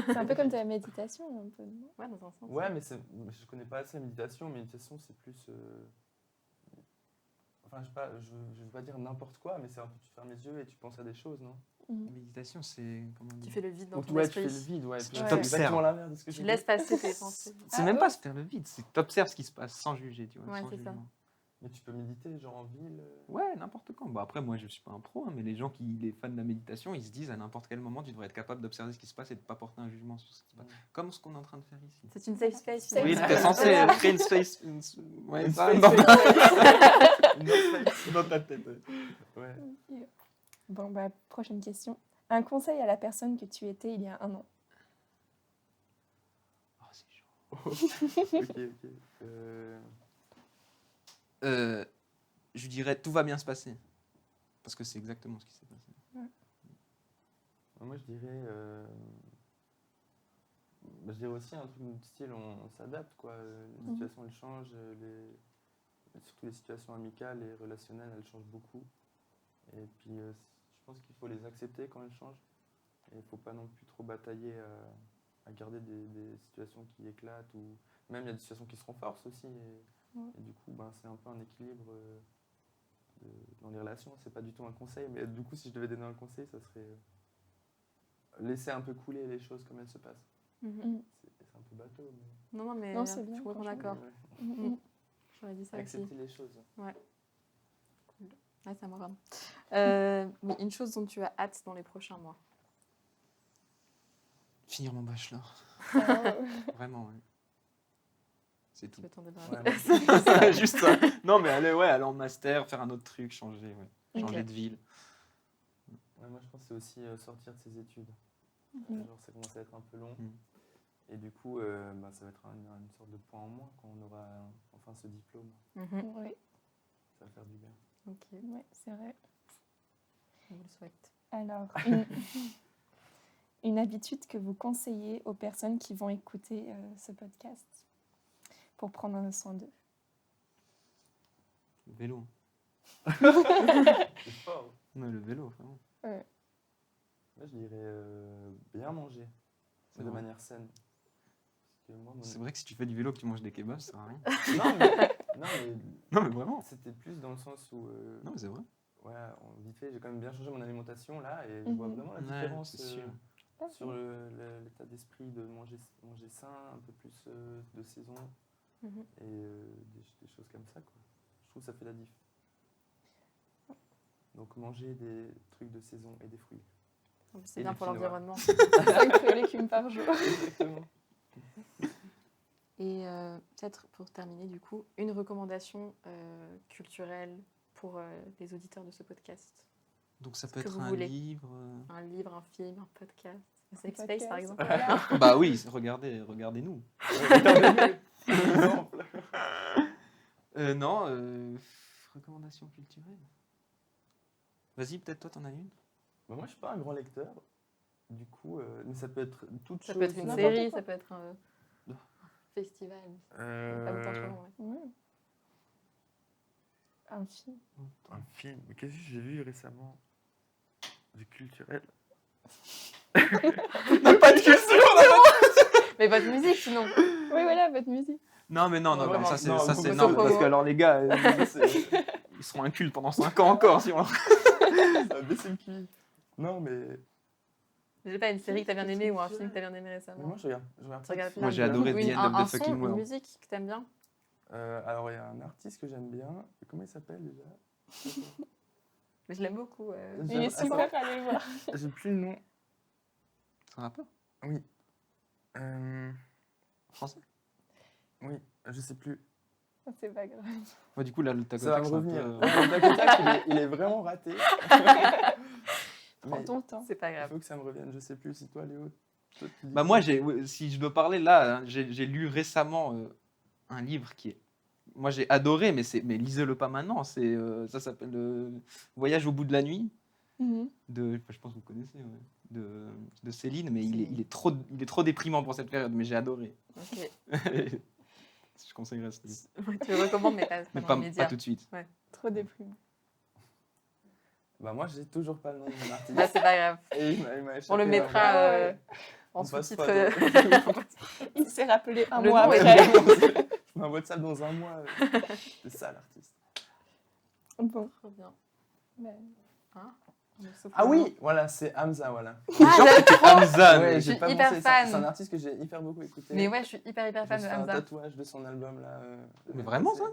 C'est un peu comme ta méditation, un peu. non? Ouais, dans un sens. Ouais, mais je connais pas assez la méditation. Méditation, c'est plus. Enfin, je sais pas, je veux pas dire n'importe quoi, mais c'est un peu tu fermes les yeux et tu penses à des choses, non? La méditation, c'est. Comment on dit Tu fais le vide dans Ou ton ouais, tu esprit. fais le vide, ouais. Tu puis c'est t'observes. exactement l'inverse de ce que Tu j'ai laisses dit. passer tes pensées. C'est même pas se faire le vide, c'est que t'observes ce qui se passe sans juger, tu vois. Ouais, sans c'est ça. jugement. Mais tu peux méditer, genre en ville. Ouais, n'importe quand. Bah après, moi, je suis pas un pro, hein, mais les gens les fans de la méditation, ils se disent à n'importe quel moment, tu devrais être capable d'observer ce qui se passe et de pas porter un jugement sur ce qui se passe. Comme ce qu'on est en train de faire ici. C'est une safe space. Safe Oui, finalement. t'es censé créer une space. Ouais, Une ça, space, non. Dans ta tête. Ouais. Bon, prochaine question. Un conseil à la personne que tu étais il y a un an. Oh, c'est chaud. Ok. Je dirais tout va bien se passer. Parce que c'est exactement ce qui s'est passé. Moi, je dirais aussi un truc de style, on s'adapte, quoi. Les situations, elles changent. Surtout les situations amicales et relationnelles, elles changent beaucoup. Et puis, je pense qu'il faut les accepter quand elles changent. Et il ne faut pas non plus trop batailler à garder des situations qui éclatent. Ou même, il y a des situations qui se renforcent aussi. Et du coup, c'est un peu un équilibre dans les relations. C'est pas du tout un conseil. Mais du coup, si je devais donner un conseil, ça serait laisser un peu couler les choses comme elles se passent. Mhm. C'est un peu bateau, mais... Non, mais Non, c'est bien, je suis complètement franchement. d'accord. Ouais. J'aurais dit ça aussi. Accepter les choses. Ouais, ça me rend. Mais une chose dont tu as hâte dans les prochains mois. Finir mon bachelor. Vraiment, ouais. C'est tout. Tu veux t'en Ouais, débarrasser. moi, Juste ça. Non, mais aller en master, faire un autre truc, changer, changer Ok. de ville. ouais, moi, je pense que c'est aussi sortir de ses études. Genre, ça commence à être un peu long. Mm. Et du coup, ça va être une sorte de point en moins quand on aura enfin ce diplôme. Mhm. Oui, Ça va faire du bien. Ok, ouais, c'est vrai. on vous le souhaite. Alors, une habitude que vous conseillez aux personnes qui vont écouter ce podcast pour prendre soin d'eux. Le vélo. C'est fort. Non, le vélo, vraiment. Moi, je dirais bien manger, C'est de vrai. manière saine. Parce que moi, C'est vrai que si tu fais du vélo et que tu manges des kebabs, ça sert à rien. non, mais Non, mais vraiment. c'était plus dans le sens où, Non, mais c'est vrai. vite fait, j'ai quand même bien changé mon alimentation là, et je vois vraiment la Ouais, différence c'est sûr. sur l'état d'esprit de manger sain, un peu plus de saison, Mhm. et des choses comme ça, quoi. Je trouve que ça fait la diff. Donc manger des trucs de saison et des fruits. C'est Et bien du pour quinoa. l'environnement. 5 fruits et légumes par jour. Exactement. Et peut-être pour terminer, du coup, une recommandation culturelle pour les auditeurs de ce podcast. Donc ça Ce peut que être vous un voulez. livre. Un livre, un film, un podcast. Un safe podcast, space, par exemple. voilà. Bah oui, regardez-nous. Exemple. Non, recommandation culturelle. Vas-y, peut-être toi, t'en as une. Bah, moi, je suis pas un grand lecteur. Du coup, mais ça peut être toute Ça chose. peut être une N'importe série, quoi. ça peut être un festival. Pas autant trop long, ouais. Ouais. Un film. Un film. Mais qu'est-ce que j'ai vu récemment du culturel? Pas de culture. Mais votre musique, sinon. Oui, voilà, votre musique. Non, mais non, Vraiment. ça c'est Non, vous non, pouvez parce pas. que alors les gars, ils seront incultes pendant 5 ans encore si on. Ça a baissé le QI. Non, mais J'ai pas une série que t'as bien aimée ou un film que t'as bien aimé moi, récemment. je regarde Tu pas de regardes film. Moi, j'ai adoré Ou The End of the un Fucking son, une World. musique que t'aimes bien. Alors, il y a un artiste que j'aime bien. Comment il s'appelle déjà? Mais je l'aime beaucoup. Il est super, allez voir. J'ai plus le nom. C'est un rappeur Oui. français. Oui, je sais plus. C'est pas grave. Ouais, du coup, là, le tac Ça va me c'est un revenir. peu, Ouais, le tac au tac, il est vraiment raté. Prends Mais ton temps. C'est pas il grave. faut que ça me revienne. Je sais plus si toi, Léo. Toi, tu dis Bah quoi? moi, si je dois parler là, hein, j'ai lu récemment un livre qui est, moi j'ai adoré, mais lisez-le pas maintenant. Ça s'appelle Voyage au bout de la nuit Mhm. je pense que vous connaissez, ouais, de Céline, mais il est trop déprimant pour cette période, mais j'ai adoré. Ok. Je conseillerais ce livre, Ouais, tu le recommandes, mais pas mais dans pas l'immédiat. tout de suite. Trop déprimant. Bah, moi, j'ai toujours pas le nom de mon artiste. Bah, c'est pas grave. Et il m'a On échappé le mettra Ah ouais. en On passe sous-titre. pas Il s'est rappelé un Le mois nom est après. Je m'envoie de ça dans un mois. C'est ça, l'artiste. Bon. Trop bien. Bah, On me souffle Ah un oui, voilà, c'est Hamza, voilà. Ah, j'aime trop. Hamza, Ouais, mais- je j'ai suis pas hyper pensé, fan. c'est un artiste que j'ai hyper beaucoup écouté. Mais ouais, je suis hyper Je me fan de suis fait un Hamza. tatouage de son album là. Mais vraiment, ça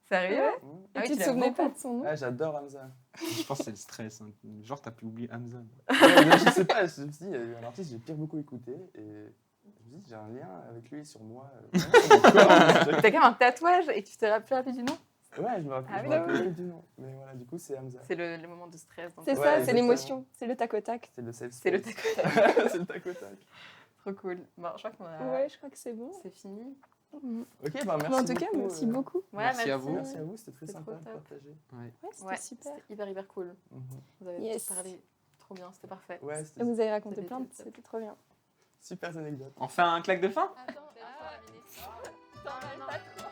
Sérieux? Ouais. Ah oui, tu tu te l'aimes souvenais beaucoup. pas de son nom? Ouais, j'adore Hamza. Je pense que c'est le stress. Hein. Genre, t'as pu oublier Hamza. Ouais, mais je sais pas, je me suis dit, il y a eu un artiste que j'ai pire beaucoup écouté et je me dis, j'ai un lien avec lui sur moi. T'as quand même un tatouage et tu te rappelles du nom? Ouais, je me rappelle, Ah je oui, me rappelle oui. plus du nom. Mais voilà, du coup, c'est Hamza. C'est le moment de stress. donc. C'est Ouais, ça, c'est exactement. l'émotion. C'est le tac au tac. C'est le safe C'est le space. tac. C'est le tac au tac. Trop cool. Bon, je crois qu'on a... Ouais, je crois que c'est bon. c'est fini. Mhm. Ok, bah merci. Mais en tout cas, beaucoup, merci beaucoup. Ouais, Merci à vous. Merci à vous, c'était très C'est sympa trop de top. partager. Ouais, c'était Ouais, super. c'était hyper cool. Mhm. Vous avez Yes. parlé trop bien, c'était parfait. Ouais, Et c'était vous avez raconté C'était plein de... top. C'était trop bien. super anecdote. On fait un claque de fin? Attends, pas trop.